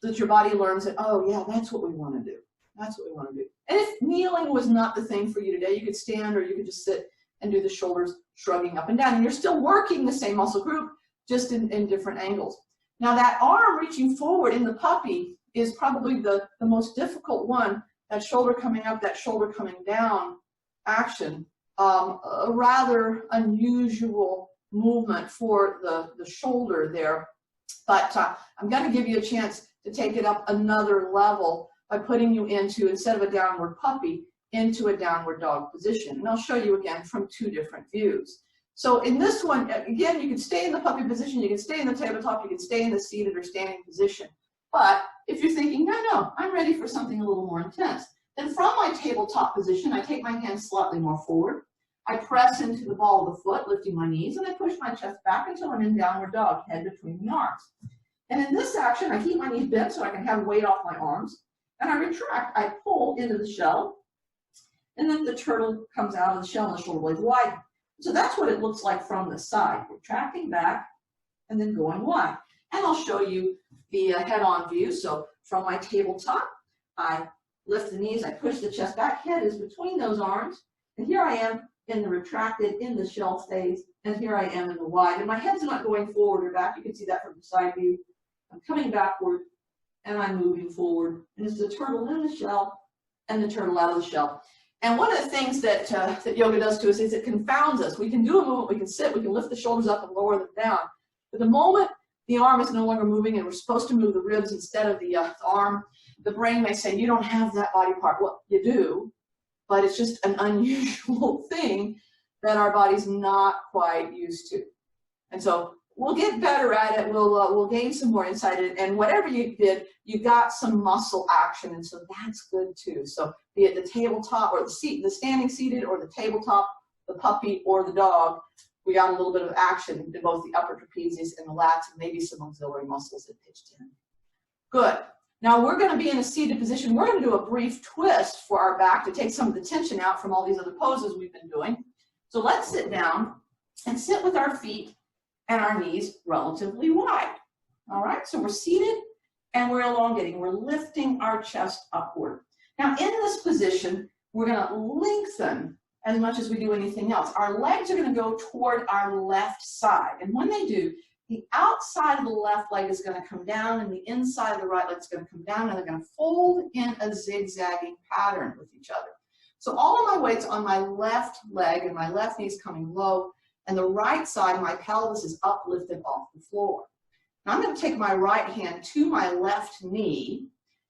so that your body learns that, oh yeah, that's what we want to do. That's what we want to do. And if kneeling was not the thing for you today, you could stand or you could just sit and do the shoulders shrugging up and down. And you're still working the same muscle group, just in different angles. Now that arm reaching forward in the puppy is probably the most difficult one. That shoulder coming up, that shoulder coming down action. A rather unusual movement for the shoulder there. But I'm going to give you a chance to take it up another level by putting you into, instead of a downward puppy, into a downward dog position. And I'll show you again from 2 different views. So in this one, again, you can stay in the puppy position, you can stay in the tabletop, you can stay in the seated or standing position. But if you're thinking, no, I'm ready for something a little more intense, then from my tabletop position, I take my hands slightly more forward. I press into the ball of the foot, lifting my knees, and I push my chest back until I'm in downward dog, head between the arms. And in this action, I keep my knees bent so I can have weight off my arms. And I retract, I pull into the shell, and then the turtle comes out of the shell and the shoulder blades widen. So that's what it looks like from the side, retracting back and then going wide. And I'll show you the head-on view. So from my tabletop, I lift the knees, I push the chest back, head is between those arms, and here I am in the retracted, in the shell phase, and here I am in the wide. And my head's not going forward or back. You can see that from the side view. I'm coming backward, and I'm moving forward. And it's the turtle in the shell and the turtle out of the shell. And one of the things that, that yoga does to us is it confounds us. We can do a movement, we can sit, we can lift the shoulders up and lower them down. But the moment the arm is no longer moving and we're supposed to move the ribs instead of the arm, the brain may say, you don't have that body part. Well, you do, but it's just an unusual thing that our body's not quite used to. And so we'll get better at it. We'll gain some more insight. And whatever you did, you got some muscle action, and so that's good too. So be it the tabletop or the standing seated or the tabletop, the puppy or the dog, we got a little bit of action in both the upper trapezius and the lats, and maybe some auxiliary muscles that pitched in. Good. Now we're going to be in a seated position. We're going to do a brief twist for our back to take some of the tension out from all these other poses we've been doing. So let's sit down and sit with our feet and our knees relatively wide. All right, so we're seated and we're elongating. We're lifting our chest upward. Now in this position, we're going to lengthen as much as we do anything else. Our legs are going to go toward our left side. And when they do, the outside of the left leg is going to come down and the inside of the right leg is going to come down, and they're going to fold in a zigzagging pattern with each other. So all of my weight's on my left leg and my left knee is coming low, and the right side of my pelvis is uplifted off the floor. Now I'm going to take my right hand to my left knee,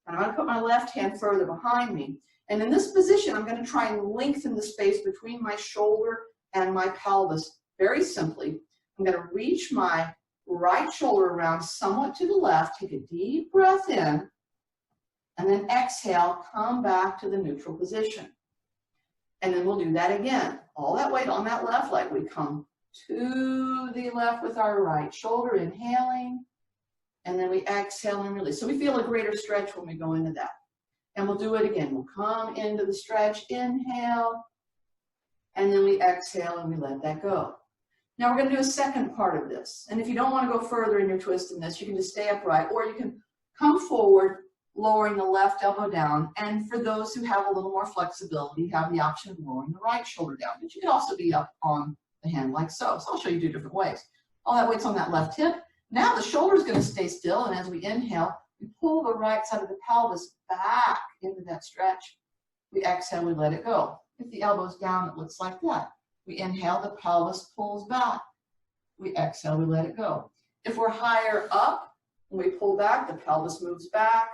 and I'm going to put my left hand further behind me. And in this position, I'm going to try and lengthen the space between my shoulder and my pelvis. Very simply, I'm going to reach my right shoulder around somewhat to the left, take a deep breath in, and then exhale, come back to the neutral position. And then we'll do that again. All that weight on that left leg, we come to the left with our right shoulder, inhaling, and then we exhale and release. So we feel a greater stretch when we go into that. And we'll do it again. We'll come into the stretch, inhale, and then we exhale and we let that go. Now we're going to do a second part of this. And if you don't want to go further in your twist in this, you can just stay upright, or you can come forward, lowering the left elbow down. And for those who have a little more flexibility, you have the option of lowering the right shoulder down. But you can also be up on the hand like so. So I'll show you 2 different ways. All that weight's on that left hip. Now the shoulder is going to stay still, and as we inhale, we pull the right side of the pelvis back into that stretch. We exhale, we let it go. If the elbow's down, it looks like that. We inhale, the pelvis pulls back. We exhale, we let it go. If we're higher up, when we pull back, the pelvis moves back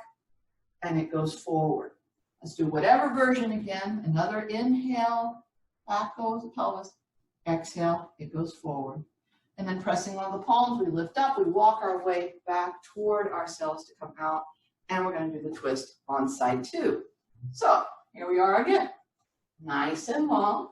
and it goes forward. Let's do whatever version again. Another inhale, back goes the pelvis. Exhale, it goes forward. And then pressing on the palms, we lift up, we walk our way back toward ourselves to come out, and we're going to do the twist on side 2. So here we are again, nice and long,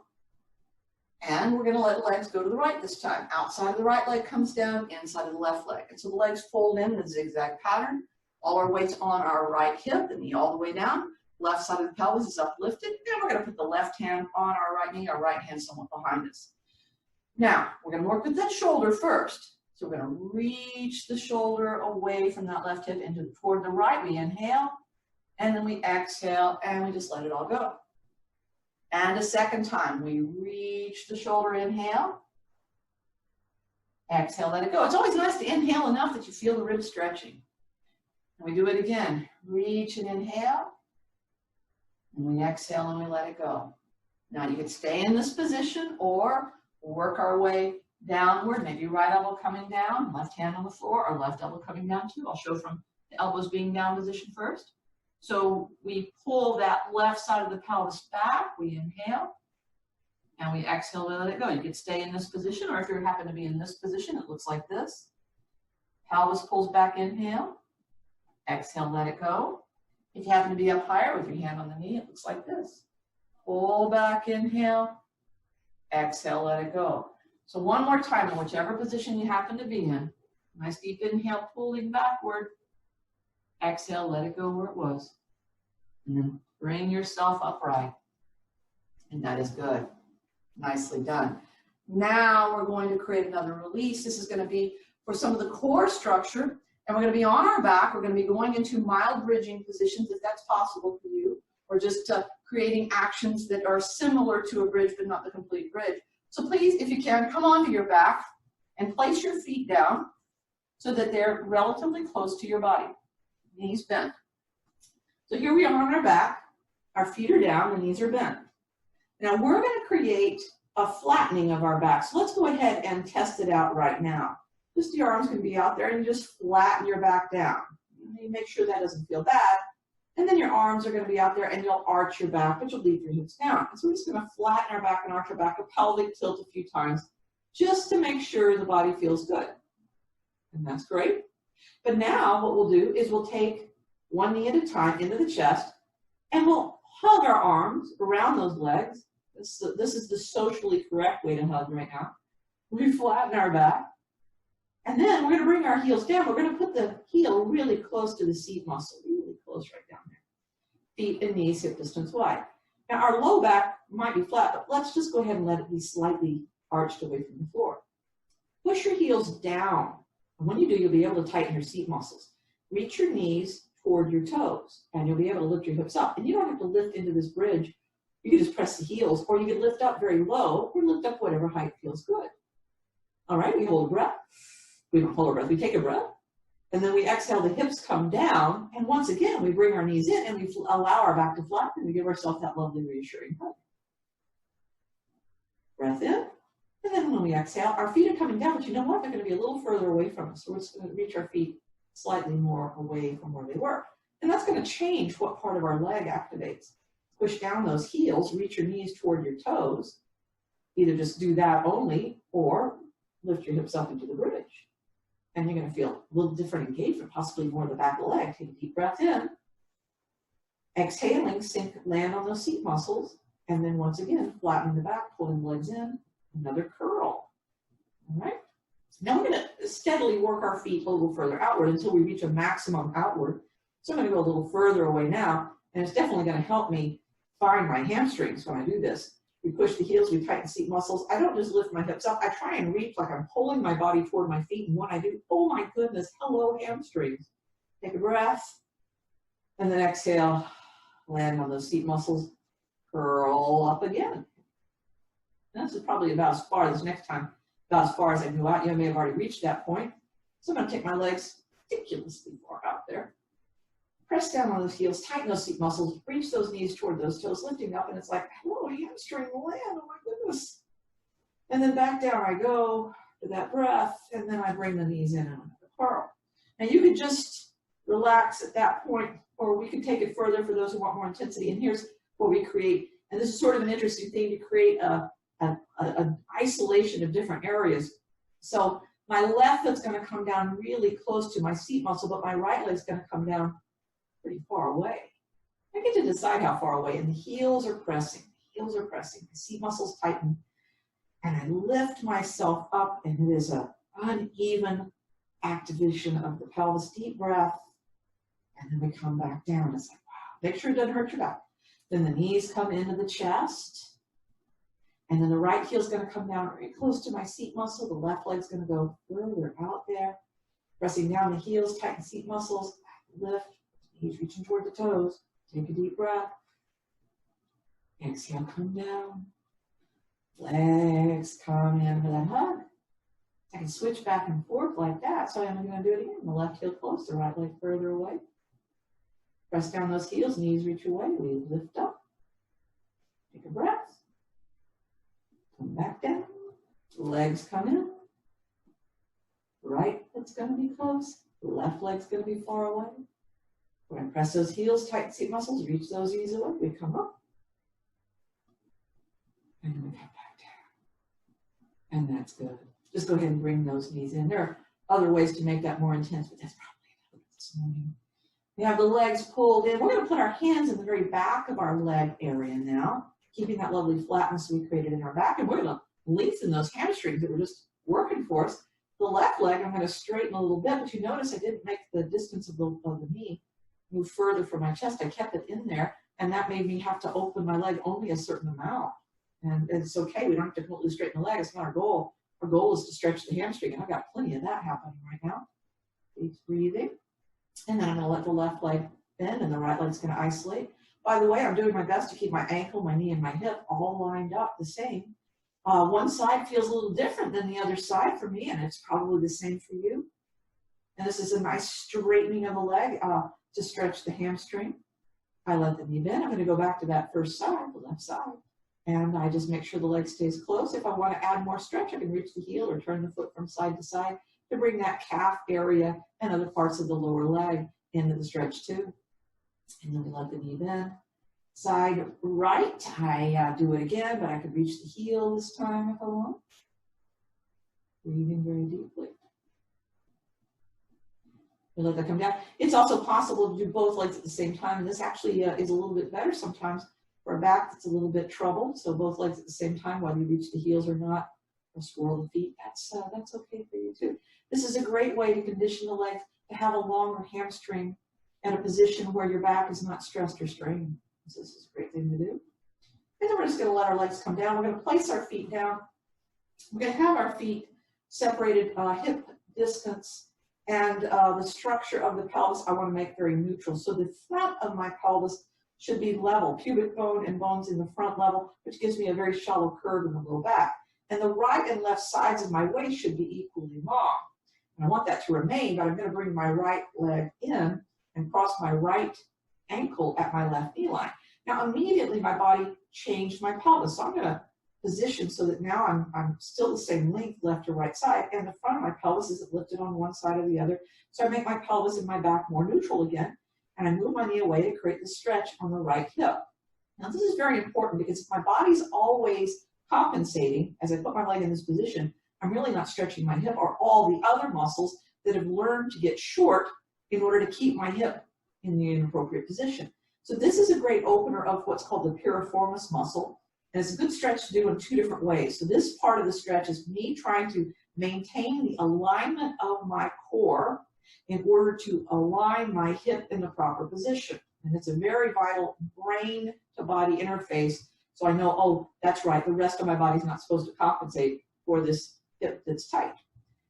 and we're going to let the legs go to the right this time. Outside of the right leg comes down, inside of the left leg. And so the legs fold in the zigzag pattern. All our weight's on our right hip, the knee all the way down. Left side of the pelvis is uplifted, and we're going to put the left hand on our right knee, our right hand somewhat behind us. Now, we're going to work with that shoulder first. So we're going to reach the shoulder away from that left hip toward the right. We inhale, and then we exhale, and we just let it all go. And a second time, we reach the shoulder, inhale, exhale, let it go. It's always nice to inhale enough that you feel the ribs stretching. And we do it again. Reach and inhale, and we exhale, and we let it go. Now, you can stay in this position or work our way downward, maybe right elbow coming down, left hand on the floor, or left elbow coming down too. I'll show from the elbows being down position first. So we pull that left side of the pelvis back, we inhale, and we exhale to let it go. You could stay in this position, or if you happen to be in this position, it looks like this. Pelvis pulls back, inhale, exhale, let it go. If you happen to be up higher with your hand on the knee, it looks like this. Pull back, inhale, exhale, let it go. So one more time, in whichever position you happen to be in, nice deep inhale, pulling backward, exhale, let it go where it was. And then bring yourself upright. And that is good. Nicely done. Now we're going to create another release. This is going to be for some of the core structure. And we're going to be on our back. We're going to be going into mild bridging positions, if that's possible for you, or just creating actions that are similar to a bridge, but not the complete bridge. So please, if you can, come onto your back and place your feet down so that they're relatively close to your body. Knees bent. So here we are on our back. Our feet are down, the knees are bent. Now we're going to create a flattening of our back. So let's go ahead and test it out right now. Just your arms can be out there and you just flatten your back down. You make sure that doesn't feel bad. And then your arms are going to be out there and you'll arch your back, but you'll leave your hips down. And so we're just going to flatten our back and arch our back, a pelvic tilt a few times, just to make sure the body feels good. And that's great. But now what we'll do is we'll take one knee at a time into the chest, and we'll hug our arms around those legs. This is the socially correct way to hug right now. We flatten our back. And then we're going to bring our heels down. We're going to put the heel really close to the seat muscle, really close right down there. Feet and knees hip distance wide. Now our low back might be flat, but let's just go ahead and let it be slightly arched away from the floor. Push your heels down. And when you do, you'll be able to tighten your seat muscles. Reach your knees toward your toes, and you'll be able to lift your hips up. And you don't have to lift into this bridge. You can just press the heels, or you can lift up very low, or lift up whatever height feels good. All right, we hold a breath. We don't hold our breath, we take a breath, and then we exhale, the hips come down, and once again, we bring our knees in, and we allow our back to flatten, and we give ourselves that lovely reassuring hug. Breath in, and then when we exhale, our feet are coming down, but you know what? They're going to be a little further away from us, so we're just going to reach our feet slightly more away from where they were. And that's going to change what part of our leg activates. Push down those heels, reach your knees toward your toes, either just do that only, or lift your hips up into the bridge. And you're going to feel a little different engagement, possibly more of the back of the leg. Take a deep breath in. Exhaling, sink, land on those seat muscles. And then once again, flattening the back, pulling the legs in. Another curl. All right? Now we're going to steadily work our feet a little further outward until we reach a maximum outward. So I'm going to go a little further away now. And it's definitely going to help me find my hamstrings when I do this. We push the heels, we tighten seat muscles. I don't just lift my hips up. I try and reach like I'm pulling my body toward my feet. And when I do, oh my goodness, hello hamstrings. Take a breath. And then exhale, land on those seat muscles. Curl up again. And this is probably about as far, this next time, about as far as I can go out. You may have already reached that point. So I'm going to take my legs ridiculously far out there. Press down on those heels, tighten those seat muscles, reach those knees toward those toes, lifting up, and it's like, hello, hamstring land, oh my goodness. And then back down I go to that breath, and then I bring the knees in and the curl. And you could just relax at that point, or we could take it further for those who want more intensity. And here's what we create. And this is sort of an interesting thing to create an isolation of different areas. So my left foot's going to come down really close to my seat muscle, but my right leg's going to come down pretty far away. I get to decide how far away, and the heels are pressing. The heels are pressing. The seat muscles tighten, and I lift myself up, and it is an uneven activation of the pelvis. Deep breath, and then we come back down. It's like, wow. Make sure it doesn't hurt your back. Then the knees come into the chest, and then the right heel's going to come down very close to my seat muscle. The left leg's going to go further out there. Pressing down the heels, tighten seat muscles, lift. Knees reaching toward the toes. Take a deep breath. Exhale, come down. Legs come in for that hug. I can switch back and forth like that. So I'm going to do it again. The left heel close, the right leg further away. Press down those heels, knees reach away. We lift up. Take a breath. Come back down. Legs come in. Right foot's going to be close. The left leg's going to be far away. We're going to press those heels, tighten seat muscles, reach those knees away. We come up. And then we come back down. And that's good. Just go ahead and bring those knees in. There are other ways to make that more intense, but that's probably enough this morning. We have the legs pulled in. We're going to put our hands in the very back of our leg area now, keeping that lovely flatness we created in our back. And we're going to lengthen those hamstrings that were just working for us. The left leg, I'm going to straighten a little bit, but you notice I didn't make the distance of the knee move further from my chest. I kept it in there, and that made me have to open my leg only a certain amount. And it's okay. We don't have to completely straighten the leg. It's not our goal. Our goal is to stretch the hamstring, and I've got plenty of that happening right now. Deep breathing. And then I'm going to let the left leg bend, and the right leg's going to isolate. By the way, I'm doing my best to keep my ankle, my knee, and my hip all lined up the same. One side feels a little different than the other side for me, and it's probably the same for you. And this is a nice straightening of the leg to stretch the hamstring. I let the knee bend. I'm going to go back to that first side, the left side. And I just make sure the leg stays close. If I want to add more stretch, I can reach the heel or turn the foot from side to side to bring that calf area and other parts of the lower leg into the stretch too. And then we let the knee bend. Side right, I do it again, but I could reach the heel this time if I want. Breathing very deeply. We let that come down. It's also possible to do both legs at the same time, and this actually is a little bit better sometimes for a back that's a little bit troubled. So both legs at the same time, whether you reach the heels or not, or swirl the feet, that's okay for you too. This is a great way to condition the legs to have a longer hamstring and a position where your back is not stressed or strained. So this is a great thing to do. And then we're just going to let our legs come down. We're going to place our feet down. We're going to have our feet separated hip distance, and the structure of the pelvis I want to make very neutral. So the front of my pelvis should be level, pubic bone and bones in the front level, which gives me a very shallow curve in the low back. And the right and left sides of my waist should be equally long. And I want that to remain, but I'm going to bring my right leg in and cross my right ankle at my left knee line. Now immediately my body changed my pelvis. So I'm going to position so that now I'm still the same length left to right side, and the front of my pelvis isn't lifted on one side or the other. So I make my pelvis and my back more neutral again, and I move my knee away to create the stretch on the right hip. Now this is very important because if my body's always compensating as I put my leg in this position, I'm really not stretching my hip or all the other muscles that have learned to get short in order to keep my hip in the inappropriate position. So this is a great opener of what's called the piriformis muscle. And it's a good stretch to do in two different ways. So this part of the stretch is me trying to maintain the alignment of my core in order to align my hip in the proper position. And it's a very vital brain to body interface. So I know, oh, that's right, the rest of my body's not supposed to compensate for this hip that's tight.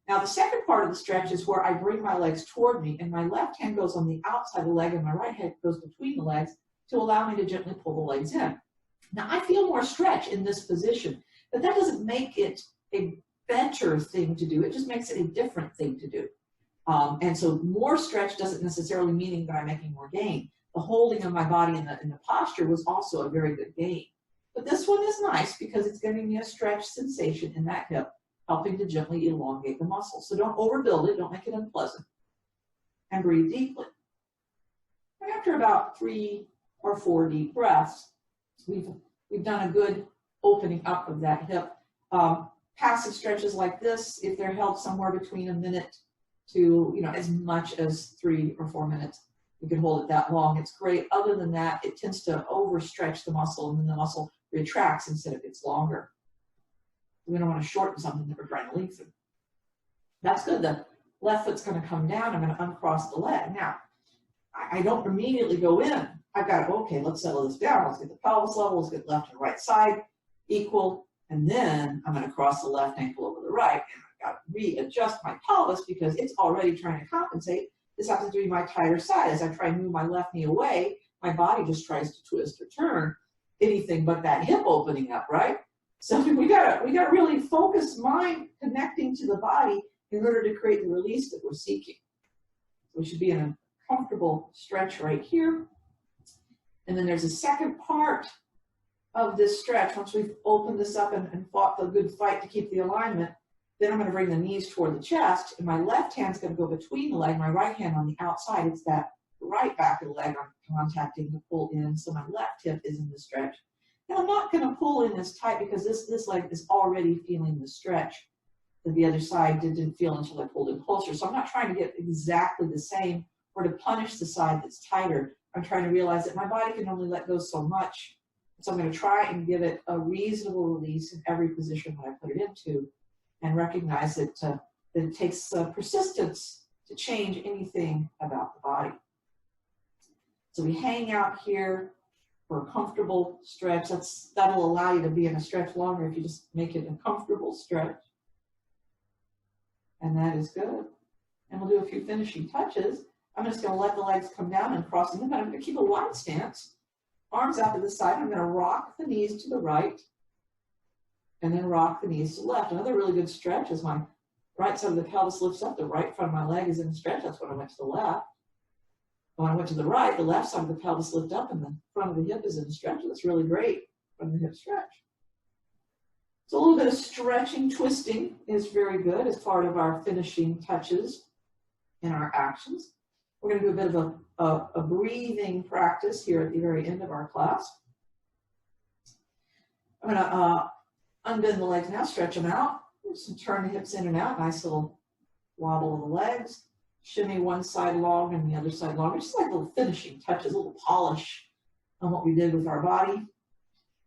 Now the second part of the stretch is where I bring my legs toward me, and my left hand goes on the outside of the leg and my right hand goes between the legs to allow me to gently pull the legs in. Now I feel more stretch in this position, but that doesn't make it a better thing to do. It just makes it a different thing to do. And so more stretch doesn't necessarily mean that I'm making more gain. The holding of my body in the posture was also a very good gain. But this one is nice because it's giving me a stretch sensation in that hip, helping to gently elongate the muscle. So don't overbuild it, don't make it unpleasant. And breathe deeply. And after about 3 or 4 deep breaths, we've done a good opening up of that hip. Passive stretches like this, if they're held somewhere between a minute to, as much as 3 or 4 minutes, you can hold it that long. It's great. Other than that, it tends to overstretch the muscle, and then the muscle retracts instead of gets longer. We don't want to shorten something that we're trying to lengthen. That's good. The left foot's going to come down. I'm going to uncross the leg. Now, I don't immediately go in. I've got to go, okay, let's settle this down. Let's get the pelvis level. Let's get left and right side equal. And then I'm going to cross the left ankle over the right. And I've got to readjust my pelvis because it's already trying to compensate. This happens to be my tighter side. As I try and move my left knee away, my body just tries to twist or turn. Anything but that hip opening up, right? So we gotta really focus mind connecting to the body in order to create the release that we're seeking. So we should be in a comfortable stretch right here. And then there's a second part of this stretch, once we've opened this up and fought the good fight to keep the alignment, then I'm going to bring the knees toward the chest, and my left hand's going to go between the leg, my right hand on the outside. It's that right back of the leg I'm contacting to pull in, so my left hip is in the stretch. And I'm not going to pull in as tight because this leg is already feeling the stretch that the other side didn't feel until I pulled in closer. So I'm not trying to get exactly the same or to punish the side that's tighter. I'm trying to realize that my body can only let go so much. So I'm going to try and give it a reasonable release in every position that I put it into, and recognize that, that it takes persistence to change anything about the body. So we hang out here for a comfortable stretch. That'll allow you to be in a stretch longer if you just make it a comfortable stretch. And that is good. And we'll do a few finishing touches. I'm just going to let the legs come down and crossing them, but I'm going to keep a wide stance. Arms out to the side. I'm going to rock the knees to the right and then rock the knees to the left. Another really good stretch is my right side of the pelvis lifts up. The right front of my leg is in stretch. That's when I went to the left. When I went to the right, the left side of the pelvis lift up and the front of the hip is in stretch. That's really great from the hip stretch. So a little bit of stretching, twisting is very good as part of our finishing touches in our actions. We're going to do a bit of a breathing practice here at the very end of our class. I'm going to unbend the legs now, stretch them out. Just turn the hips in and out. Nice little wobble of the legs. Shimmy one side long and the other side long. Just like little finishing touches, a little polish on what we did with our body.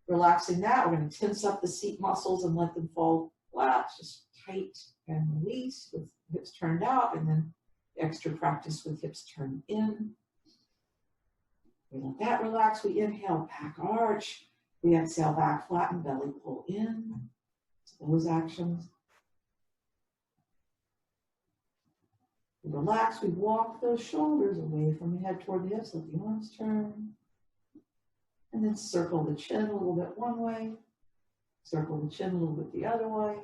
Relaxing that, we're going to tense up the seat muscles and let them fall flat, just tight and release with hips turned out, and then extra practice with hips turned in. We let that relax. We inhale, back arch. We exhale, back flatten, belly pull in. So those actions. We relax, we walk those shoulders away from the head toward the hips, let the arms turn. And then circle the chin a little bit one way, circle the chin a little bit the other way,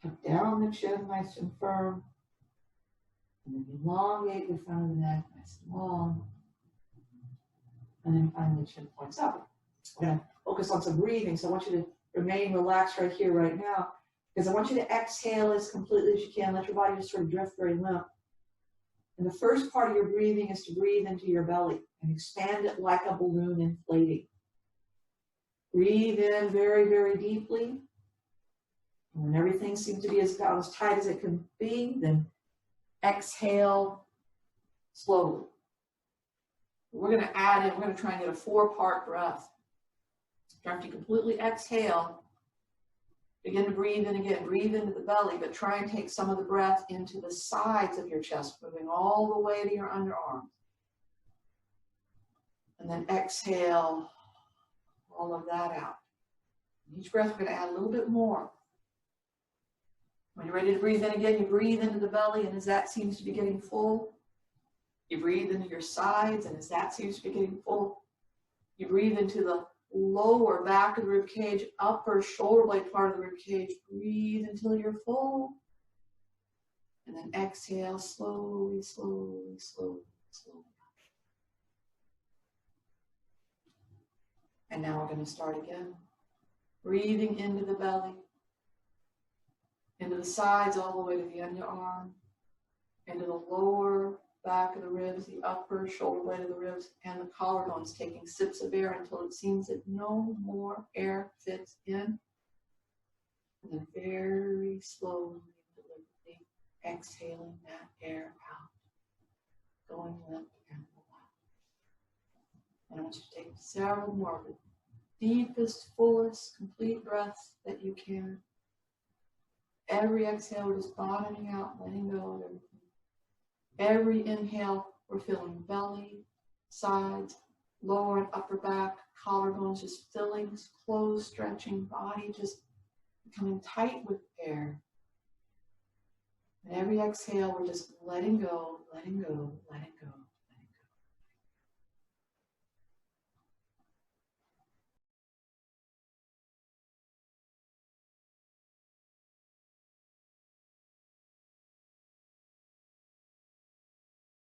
tuck down the chin nice and firm, and then elongate the front of the neck nice and long, and then finally chin points up. We're going to focus on some breathing, so I want you to remain relaxed right here, right now, because I want you to exhale as completely as you can. Let your body just sort of drift very limp. And the first part of your breathing is to breathe into your belly and expand it like a balloon inflating. Breathe in very, very deeply. And when everything seems to be about as tight as it can be, then exhale slowly. We're going to add in, we're going to try and get a 4-part breath. After you completely exhale, begin to breathe in again. Breathe into the belly, but try and take some of the breath into the sides of your chest, moving all the way to your underarms. And then exhale all of that out. Each breath, we're going to add a little bit more. When you're ready to breathe in again, you breathe into the belly, and as that seems to be getting full, you breathe into your sides, and as that seems to be getting full, you breathe into the lower back of the rib cage, upper shoulder blade part of the rib cage. Breathe until you're full. And then exhale slowly, slowly, slowly, slowly. And now we're going to start again. Breathing into the belly, into the sides all the way to the underarm, into the lower back of the ribs, the upper shoulder blade of the ribs, and the collarbones, taking sips of air until it seems that no more air fits in. And then very slowly, deliberately exhaling that air out, going limp and relaxed. And I want you to take several more of the deepest, fullest, complete breaths that you can. Every exhale, we're just bottoming out, letting go of everything. Every inhale, we're feeling belly, sides, lower and upper back, collarbones just filling, closed, stretching, body just becoming tight with air. And every exhale, we're just letting go, letting go, letting go.